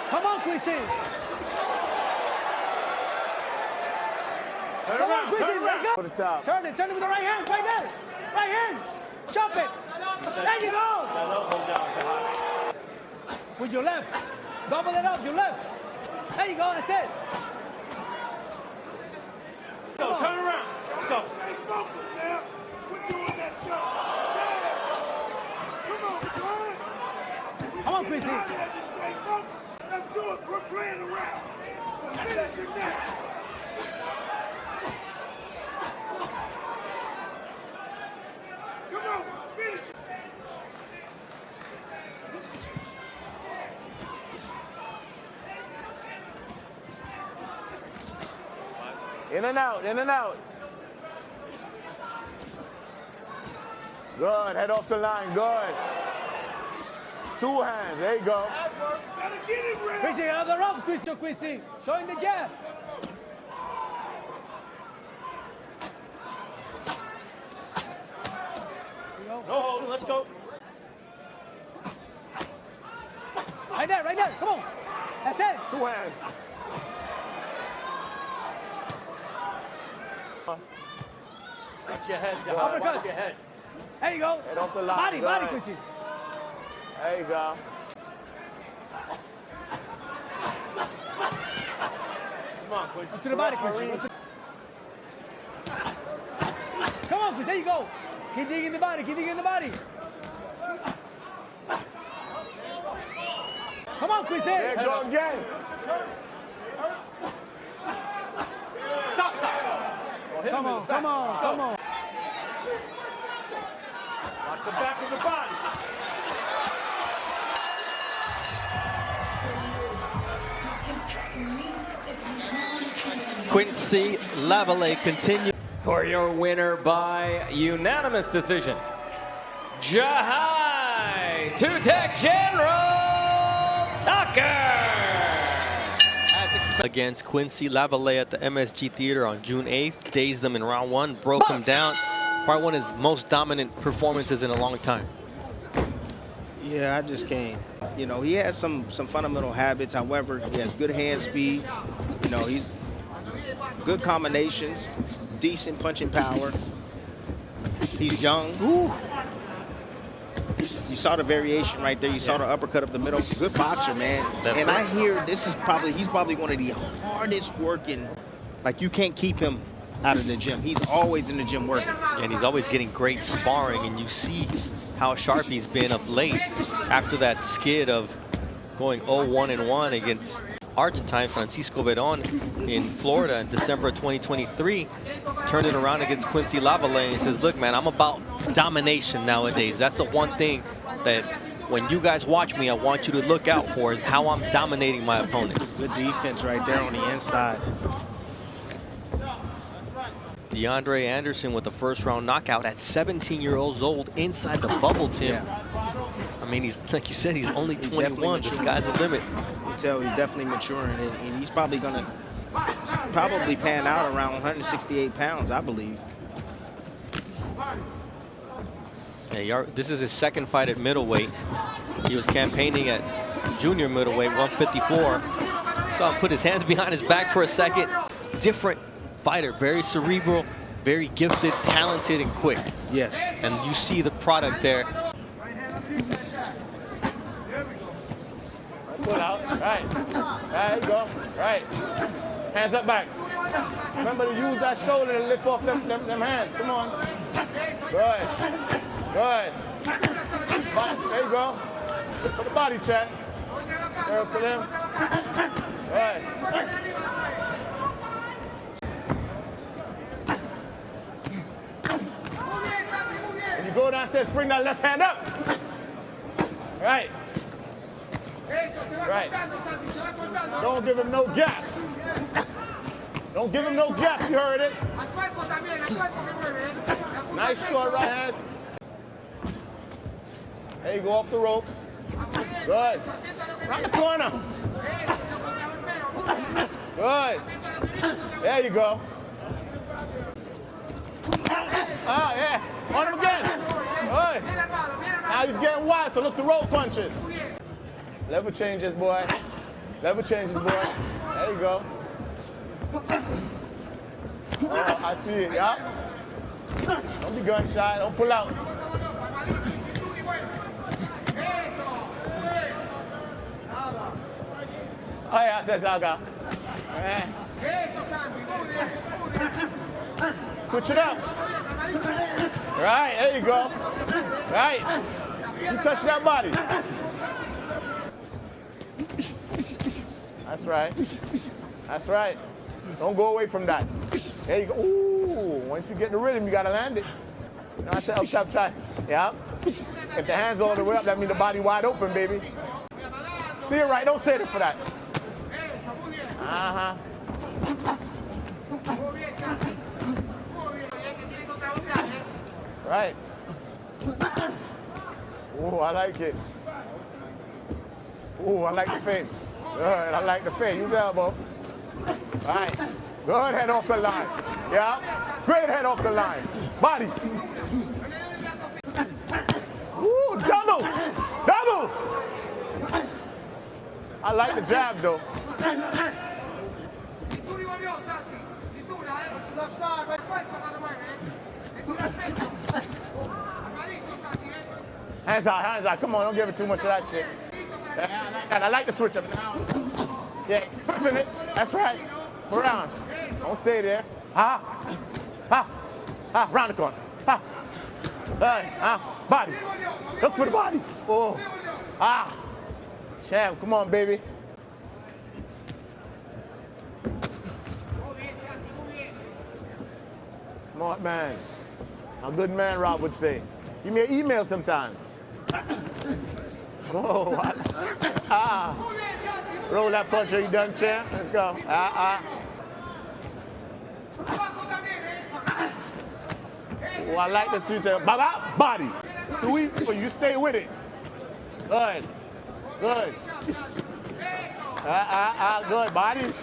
G: Come on, Quincy. Come on, Quincy, let's go.
J: For the top.
G: Turn it with the right hand, right there. Right hand. Chop it. There you go. With your left. Double it up, your left. There you go, that's it.
C: Go, turn around. Let's go.
G: Come on, Quincy.
C: Let's do it. We're playing around. Finish it now. Come on, finish it.
J: In and out, in and out. Good, head off the line, good. 2 hands, there you go.
G: Quincy, another rope, Quincy. Showing the jab.
C: No hold, let's go.
G: Right there, come on. That's it.
J: 2 hands.
C: Watch your head, guys.
G: Uppercut.
C: Watch your head.
G: There you go.
J: Head off the line.
G: Body,
J: good.
G: Quincy.
J: There you go.
C: Come on, Quincy.
G: Up to the body, Quincy. Come on, Quincy, there you go. Keep digging the body, Come on, Quincy.
J: There you go again.
C: Stop.
G: Come on.
C: Watch the back of the body.
A: Quincy LaVallais continues.
F: For your winner by unanimous decision, Jahi Tucker.
A: Against Quincy LaVallais at the MSG Theater on June 8th. Dazed them in round 1, broke him down. Probably one of his most dominant performances in a long time.
B: Yeah, I just can't. You know, he has some fundamental habits. However, he has good hand speed. You know, he's good combinations, decent punching power. He's young. Ooh. You saw the variation right there. You saw the uppercut up the middle. Good boxer, man. And I hear he's probably one of the hardest working. Like, you can't keep him out of the gym. He's always in the gym working.
A: And he's always getting great sparring, and you see how sharp he's been of late after that skid of going 0-1-1 against Argentine Francisco Verón in Florida in December of 2023. Turned it around against Quincy LaVallais and says, look, man, I'm about domination nowadays. That's the one thing that when you guys watch me, I want you to look out for, is how I'm dominating my opponents.
B: Good defense right there on the inside.
A: DeAndre Anderson with the first-round knockout at 17 years old inside the bubble, Tim.
B: Yeah.
A: I mean, he's, like you said, he's only 21. The sky's the limit.
B: You can tell he's definitely maturing, and he's probably going to pan out around 168 pounds, I believe.
A: Yeah, this is his second fight at middleweight. He was campaigning at junior middleweight, 154. So I'll put his hands behind his back for a second. Different fighter, very cerebral, very gifted, talented, and quick.
B: Yes.
A: And you see the product there.
J: Pull out. Right. There you go. Right. Hands up back. Remember to use that shoulder and lift off them hands. Come on. Good. Good. There you go. For the body check. Girl to them. Good. When you go downstairs, bring that left hand up. Right. Right. Don't give him no gap. Don't give him no gap, you heard it. Nice short right hand. There you go, off the ropes. Good. Round the corner. Good. There you go. Ah, yeah. On him again. Good. Now he's getting wide, so look the rope punches. Level changes, boy. Level changes, boy. There you go. Oh, I see it, yeah. Don't be gun shy. Don't pull out. Oh, yeah, says Aga. Switch it up. Right, there you go. Right. You touch that body. That's right. That's right. Don't go away from that. There you go. Ooh, once you get the rhythm, you got to land it. Now I said up top, try. Yeah. If the hands all the way up, that means the body wide open, baby. See it right. Don't stay there for that. Uh-huh. Right. Ooh, I like it. Ooh, I like the fade. Good, I like the fade. Use the elbow. All right. Good head off the line. Yeah. Great head off the line. Body. Ooh, double. Double. I like the jab, though. Hands out, hands out. Come on, don't give it too much of that shit. I like the switch up now. Yeah, touching it. That's right. Around. Don't stay there. Ha. Ha. Ha. Round the corner. Ha. Body. Look for the body. Oh. Ah. Sham, come on, baby. Smart man. A good man, Rob would say. Give me an email sometimes. Oh, roll that punch. Are you done, champ? Let's go. Oh, I like the switch. Body. Sweet, but you stay with it. Good. Good. Good. Body.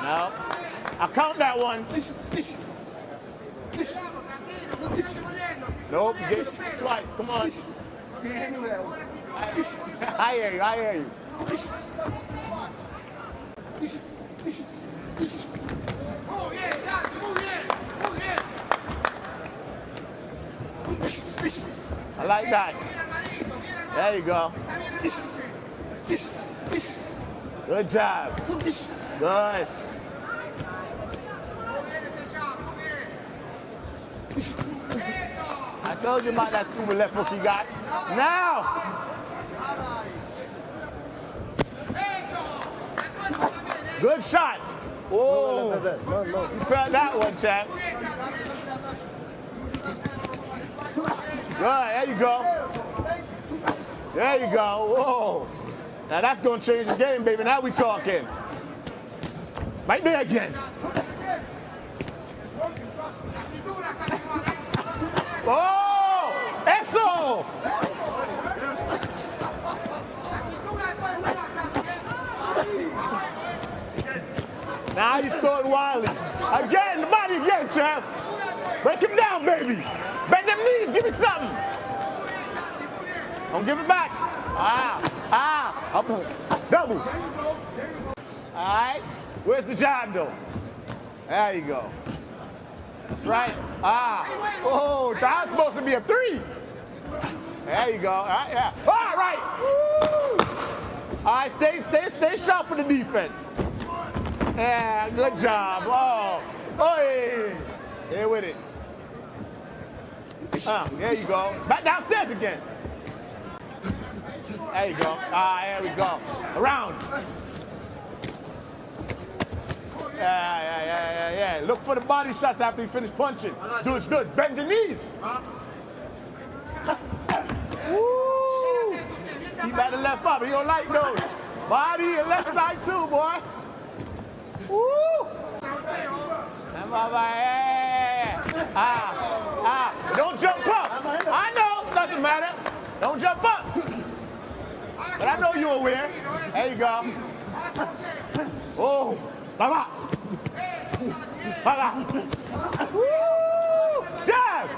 J: No. I'll count that one. Nope, you get twice. Come on. I hear you. I hear you. I like that. There you go. Good job. Good. told you about that stupid left hook he got. Now! Good shot. Oh, you felt that one, champ. Good, there you go. There you go. Whoa. Now that's going to change the game, baby. Now we talking. Right there again. Oh, eso! Now he's throwing wildly. Again, the body again, champ. Break him down, baby. Bend them knees, give me something. Don't give it back. Up. Double. All right, where's the job, though? There you go. That's right. Oh, that's supposed to be a 3. There you go. All right, yeah. All right. Woo. All right, stay sharp for the defense. Yeah, good job. Oh, hey. Stay with it. There you go. Back downstairs again. There you go. There we go. Around. Yeah. Look for the body shots after you finish punching. Good. Bend your knees. Woo. Keep at the left up. He don't like those. Body and left side too, boy. Woo. Don't jump up. I know. Doesn't matter. Don't jump up. But I know you're aware. There you go. Oh. Baba. Woo! Jab!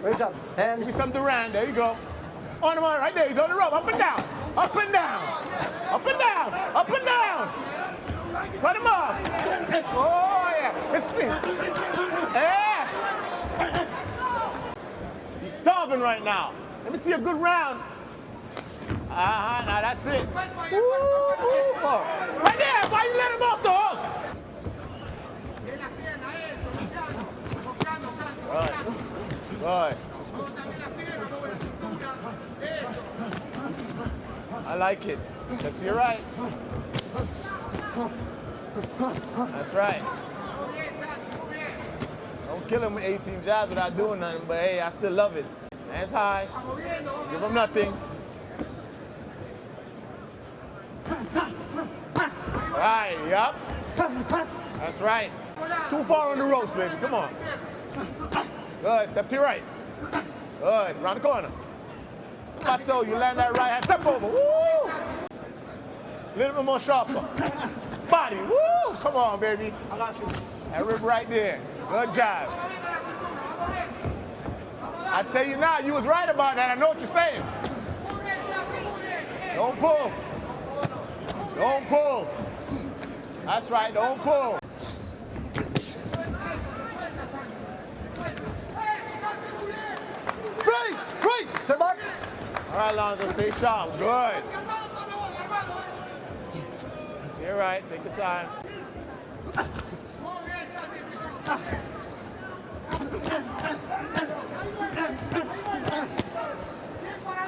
G: Raise up. And
J: give me some Duran. There you go. On him right there. He's on the rope. Up and down. Up and down. Up and down. Up and down. Cut him off. Oh, yeah. It's me. Yeah. He's starving right now. Let me see a good round. Now that's it. Woo! Right there. Why you let him off the hook? Good. I like it. Step to your right. That's right. Don't kill him with 18 jabs without doing nothing, but hey, I still love it. Hands high. Give him nothing. Right, yup. That's right. Too far on the ropes, baby. Come on. Good. Step to your right. Good. Around the corner. I told you, land that right hand. Step over. Woo! A little bit more sharper. Body. Woo! Come on, baby. I got you. That rib right there. Good job. I tell you now, you was right about that. I know what you're saying. Don't pull. Don't pull. That's right. Don't pull.
G: Right. Step back.
J: All right, Lonzo, stay sharp. Good. You're right. Take your time.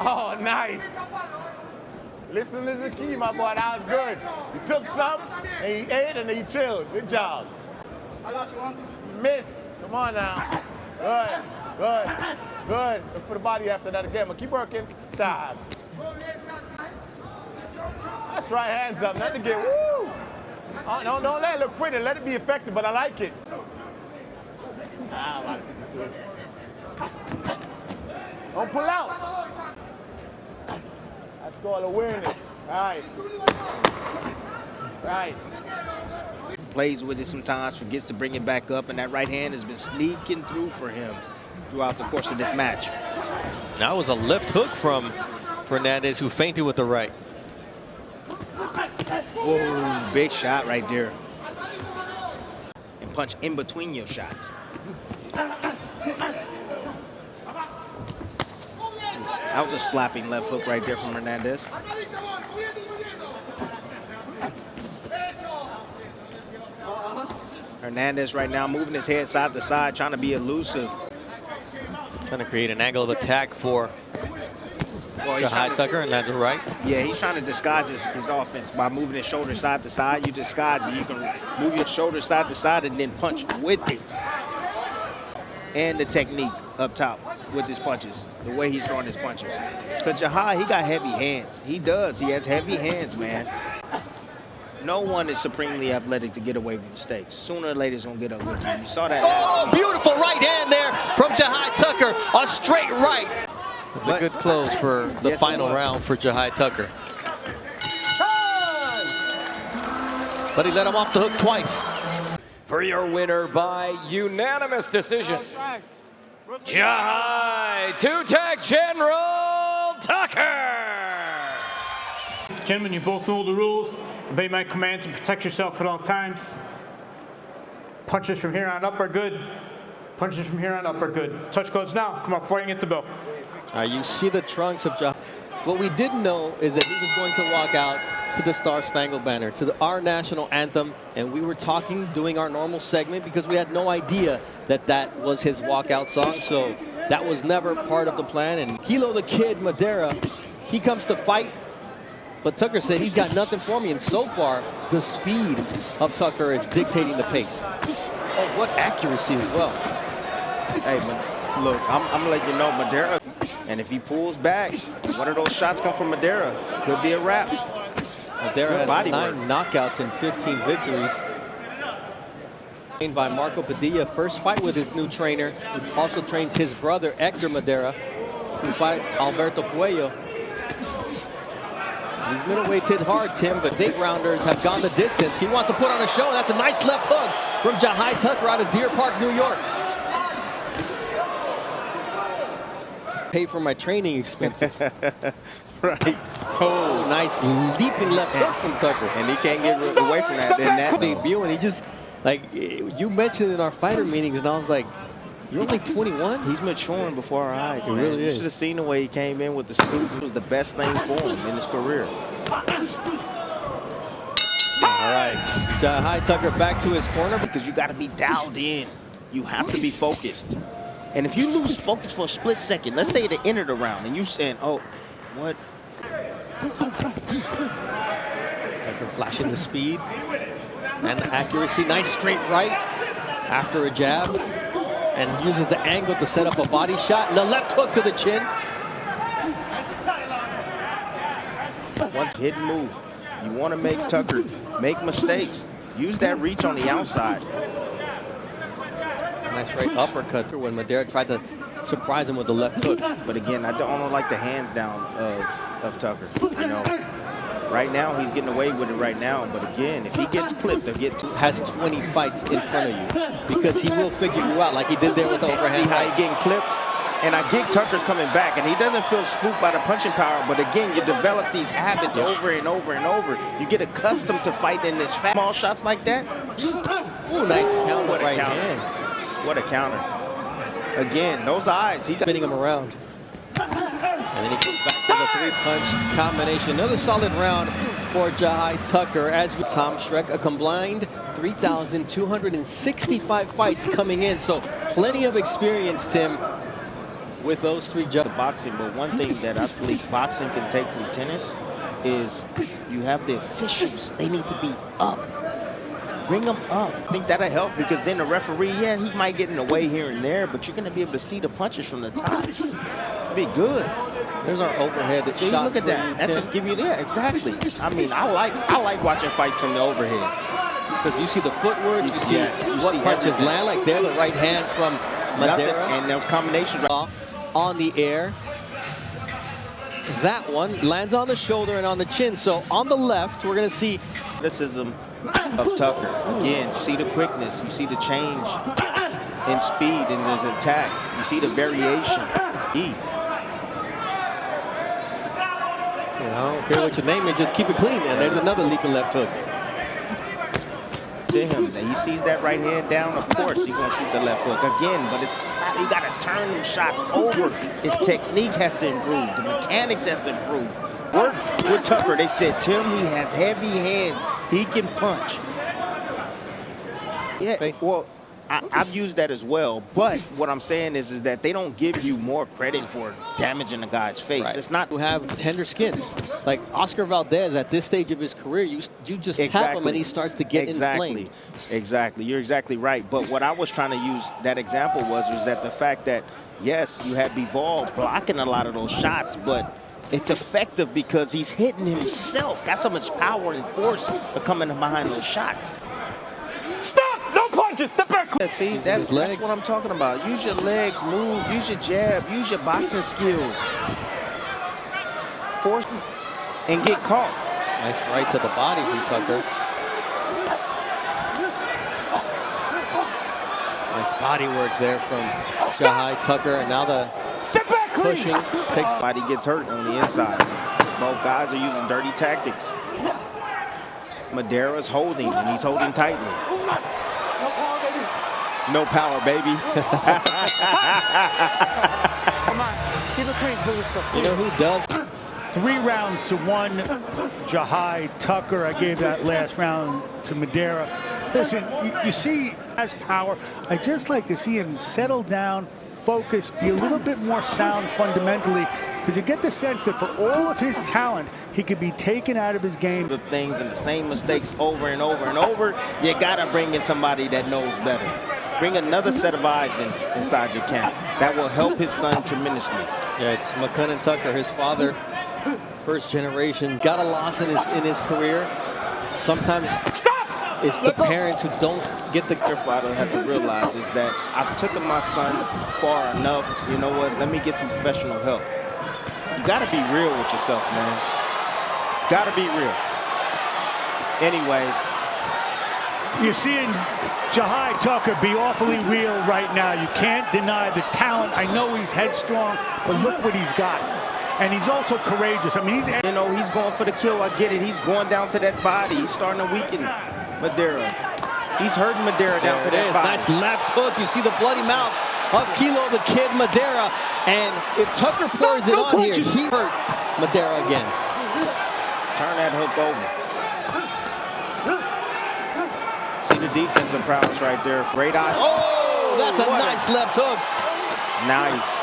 J: Oh, nice. Listen to Akeem, my boy. That was good. You took some, and you ate, and then you chilled. Good job.
G: I got you one.
J: You missed. Come on now. Good. Look for the body after that again. But keep working. Stop. That's right. Hands up. Nothing to get. Woo! Oh, don't let it look pretty. Let it be effective, but I like it. Don't pull out. That's called awareness. Right.
H: Plays with it sometimes, forgets to bring it back up, and that right hand has been sneaking through for him throughout the course of this match.
A: That was a left hook from Fernandez, who feinted with the right.
H: Whoa, big shot right there. And punch in between your shots. That was a slapping left hook right there from Fernandez. Fernandez right now moving his head side to side, trying to be elusive.
A: Trying to create an angle of attack for Jahi Tucker, and that's right.
B: Yeah, he's trying to disguise his offense by moving his shoulder side to side. You disguise it. You can move your shoulder side to side and then punch with it. And the technique up top with his punches, the way he's throwing his punches. Because Jahi, he got heavy hands. He does. He has heavy hands, man. No one is supremely athletic to get away with mistakes. Sooner or later, it's going to get up with you. You saw that.
A: Oh, beautiful right hand there from Jahi Tucker. A straight right. It's a good close for the final round for Jahi Tucker. But he let him off the hook twice.
F: For your winner by unanimous decision, Jahi Two-Tech General Tucker.
C: Gentlemen, you both know the rules. Obey my commands and protect yourself at all times. Punches from here on up are good. Punches from here on up are good. Touch gloves now. Come on, before you get the bell.
A: You see the trunks of Jahi. What we didn't know is that he was going to walk out to the Star Spangled Banner, to our national anthem, and we were talking, doing our normal segment, because we had no idea that that was his walkout song, so that was never part of the plan. And Kilo the Kid, Madera, he comes to fight, but Tucker said he's got nothing for me, and so far, the speed of Tucker is dictating the pace. Oh, what accuracy as well.
B: Hey, man, look, I'm going to let you know, Madera, and if he pulls back, one of those shots come from Madera, could be a wrap.
A: Madera has 9 knockouts and 15 victories. Trained by Marco Padilla, first fight with his new trainer, who also trains his brother, Hector Madera, who fight Alberto Puello. These middleweights hit hard, Tim, but 8-rounders have gone the distance. He wants to put on a show, and that's a nice left hook from Jahi Tucker out of Deer Park, New York. Pay for my training expenses.
B: Right.
A: Oh, nice leaping left hook from Tucker.
B: And he can't get away from that. Then that
A: debut, and he just, like, you mentioned in our fighter meetings, and I was like, you're only 21?
B: He's maturing before our eyes.
A: He really is.
B: You should have seen the way he came in with the suit. It was the best thing for him in his career.
A: All right, Jahi Tucker back to his corner.
B: Because you got to be dialed in. You have to be focused. And if you lose focus for a split second, let's say at the end of the round, and you saying, oh, what?
A: Tucker flashing the speed and the accuracy. Nice straight right after a jab, and uses the angle to set up a body shot. And the left hook to the chin.
B: One hidden move. You want to make Tucker make mistakes. Use that reach on the outside.
A: Nice right uppercut when Madera tried to surprise him with the left hook.
B: But again, I don't like the hands down of Tucker. You know, right now he's getting away with it right now. But again, if he gets clipped, he'll get
A: has 20 fights in front of you, because he will figure you out like he did there with the overhand.
B: See how he getting clipped? And I get Tucker's coming back, and he doesn't feel spooked by the punching power. But again, you develop these habits over and over and over. You get accustomed to fighting in this small shots like that.
A: Ooh, nice counter right hand.
B: What a counter. Again, those eyes. He's
A: spinning him around. And then he goes back to the 3-punch combination. Another solid round for Jahi Tucker. As with Tom Schreck, a combined 3,265 fights coming in. So plenty of experience, Tim, with those 3 judges.
B: Boxing, but one thing that I believe boxing can take from tennis is you have the officials. They need to be up. Bring them up. I think that'll help, because then the referee, yeah, he might get in the way here and there, but you're going to be able to see the punches from the top. It'll be good.
A: There's our overhead.
B: See, look at that. That just give you that. Exactly. I mean, I like watching fights from the overhead.
A: Because you see the footwork, you see what punches land. Like there, the right hand from Madera.
B: And those combinations
A: on the air. That one lands on the shoulder and on the chin. So on the left, we're going to see
B: criticism of Tucker. Again, you see the quickness. You see the change in speed in his attack. You see the variation.
A: I don't care what your name is, just keep it clean. And there's another leaping left hook.
B: To him, and he sees that right hand down, of course he's going to shoot the left hook again, but he got to turn them shots over. His technique has to improve. The mechanics has to improve. Work with Tucker. They said, Tim, he has heavy hands. He can punch. Yeah, well, I've used that as well. But what I'm saying is that they don't give you more credit for damaging a guy's face.
A: Right.
B: It's not
A: who have tender skin. Like Oscar Valdez at this stage of his career, you just tap him and he starts to get inflamed.
B: Exactly. You're exactly right. But what I was trying to use that example was that the fact that, yes, you have Bivol blocking a lot of those shots, but it's effective because he's hitting himself. Got so much power and force for coming behind those shots.
C: Stop! No punches! Step back!
B: See, that's what I'm talking about. Use your legs, move, use your jab, use your boxing skills. Force and get caught.
A: Nice right to the body from Tucker. Nice body work there from Jahi Tucker. And now the
C: step back,
A: pushing.
B: Body gets hurt on the inside. Both guys are using dirty tactics. Madera's holding, and he's holding tightly. No power, baby.
C: Come on, keep it clean, Quilisto.
A: You know who does?
K: 3 rounds to 1, Jahi Tucker. I gave that last round to Madera. Listen, you see, has power. I just like to see him settle down, focus, be a little bit more sound fundamentally, because you get the sense that for all of his talent, he could be taken out of his game.
B: The things and the same mistakes over and over and over. You gotta bring in somebody that knows better. Bring another set of eyes inside your camp. That will help his son tremendously.
A: Yeah, it's McGruder Tucker, his father, first generation, got a loss in his career. Sometimes it's the parents who don't get the
B: father have to realize is that I've taken my son far enough. You know what? Let me get some professional help. You gotta be real with yourself, man. Gotta be real. Anyways.
K: You're seeing Jahi Tucker be awfully real right now. You can't deny the talent. I know he's headstrong, but look what he's got. And he's also courageous. I mean,
B: he's going for the kill. I get it. He's going down to that body. He's starting to weaken Madera. He's hurting Madera down to that body.
A: Nice left hook. You see the bloody mouth of Kilo the Kid Madera. And if Tucker pours it on here, he hurt Madera again.
B: Turn that hook over. See the defensive prowess right there. Great eye.
A: Oh, that's a nice left hook.
B: Nice.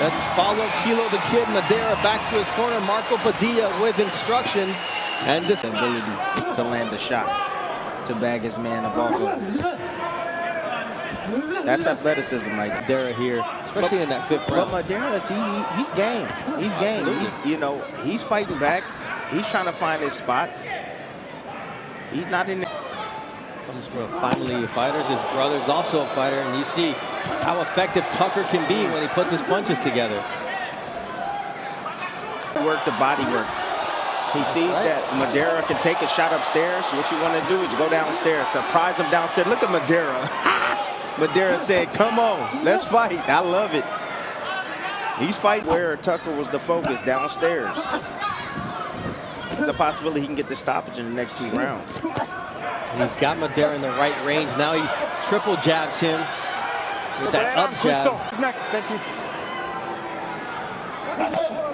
A: Let's follow Kilo the Kid Madera back to his corner. Marco Padilla with instructions. And this
B: ability to land a shot, to bag his man off of him. That's athleticism right there.
A: Madera here, especially in that 5th round.
B: But Madera, he's game. He's game. He's fighting back. He's trying to find his spots. He's not in there.
A: Comes from a family of fighters. His brother's also a fighter, and you see how effective Tucker can be when he puts his punches together.
B: Work the body work. He sees that Madera can take a shot upstairs. What you want to do is go downstairs. Surprise him downstairs. Look at Madera. Madera said, come on, let's fight. I love it. He's fighting where Tucker was the focus, downstairs. There's a possibility he can get the stoppage in the next 2 rounds.
A: He's got Madera in the right range. Now he triple jabs him with that up jab.
C: Thank you.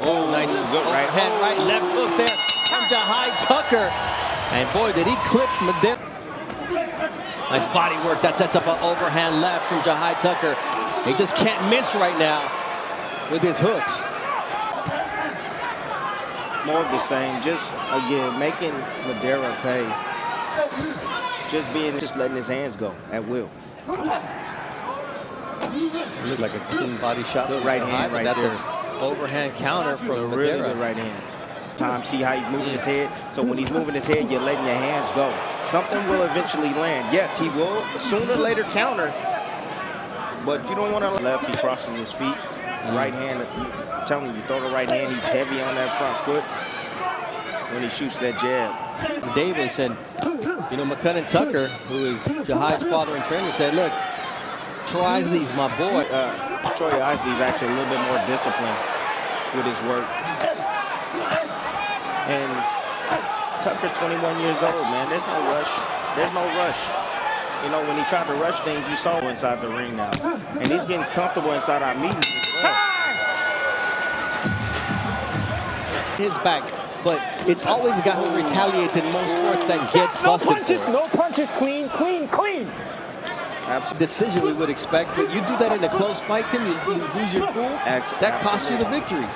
B: Oh, nice. Good right
A: hand, right left hook there from Jahi Tucker. And boy, did he clip Madera. Nice body work. That sets up an overhand left from Jahi Tucker. He just can't miss right now with his hooks.
B: More of the same. Just, again, making Madera pay. Just letting his hands go at will.
A: It looked like a clean body shot.
B: Good right hand right there.
A: Overhand counter from
B: really
A: Madera.
B: good right hand. Tom, see how he's moving his head? So when he's moving his head, you're letting your hands go. Something will eventually land. Yes, he will sooner or later counter, but you don't want to left. He crosses his feet. Right hand, I'm telling you, throw the right hand. He's heavy on that front foot when he shoots that jab.
A: David said, you know, McGruder Tucker, who is Jahi's father and trainer, said, look, Troy Isley's my boy.
B: Troy Isley's actually a little bit more disciplined with his work. And Tucker's 21 years old, man. There's no rush. There's no rush. You know, when he tried to rush things, you saw inside the ring now. And he's getting comfortable inside our meetings as well.
A: His back but it's always a guy who retaliates in most sports that gets
C: No
A: busted
C: punches,
A: for it.
C: no punches, clean, clean, clean.
A: Decision we would expect, but you do that in a close fight, Tim, you lose your cool, that costs you the victory.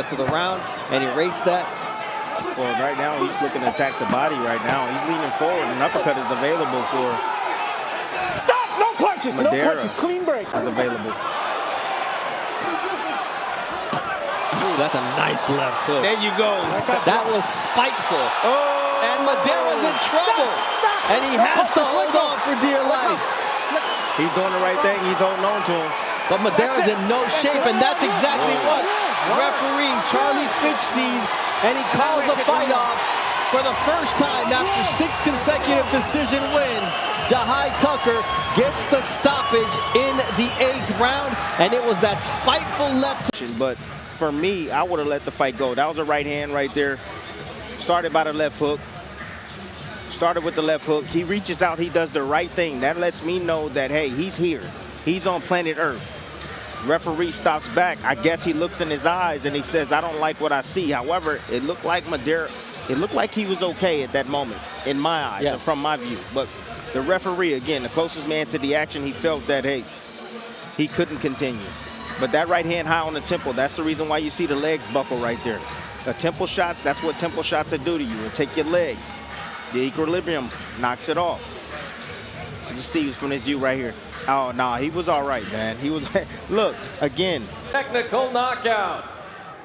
A: To the round and erase that.
B: Well, right now he's looking to attack the body right now. He's leaning forward. An uppercut is available for
C: Stop! No punches!
B: Madera.
C: No punches! Clean break.
B: Is available.
A: Ooh, that's a nice left hook.
B: There you go.
A: That was spiteful.
B: Oh!
A: And Madera's in trouble.
C: Stop.
A: And he has to hold on for dear life.
B: He's doing the right thing. He's holding on to him.
A: But Madera's in no shape, and that's exactly what referee Charlie Fitch sees, and he calls the fight off for the first time after 6 consecutive decision wins. Jahi Tucker gets the stoppage in the 8th round, and it was that spiteful left.
B: But for me, I would have let the fight go. That was a right hand right there. Started by the left hook. Started with the left hook. He reaches out. He does the right thing. That lets me know that, hey, he's here. He's on planet Earth. Referee stops back. I guess he looks in his eyes and he says, I don't like what I see. However, it looked like Madera, it looked like he was okay at that moment, in my eyes, or from my view. But the referee, again, the closest man to the action, he felt that, hey, he couldn't continue. But that right hand high on the temple, that's the reason why you see the legs buckle right there. The temple shots, that's what temple shots will do to you. It'll take your legs. The equilibrium knocks it off. You see from this view right here. Oh, nah, he was all right, man. He was, look, again.
F: Technical knockout.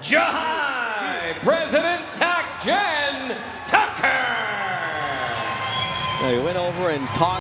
F: Jahi, President Tac Gen Tucker.
A: He went over and talked.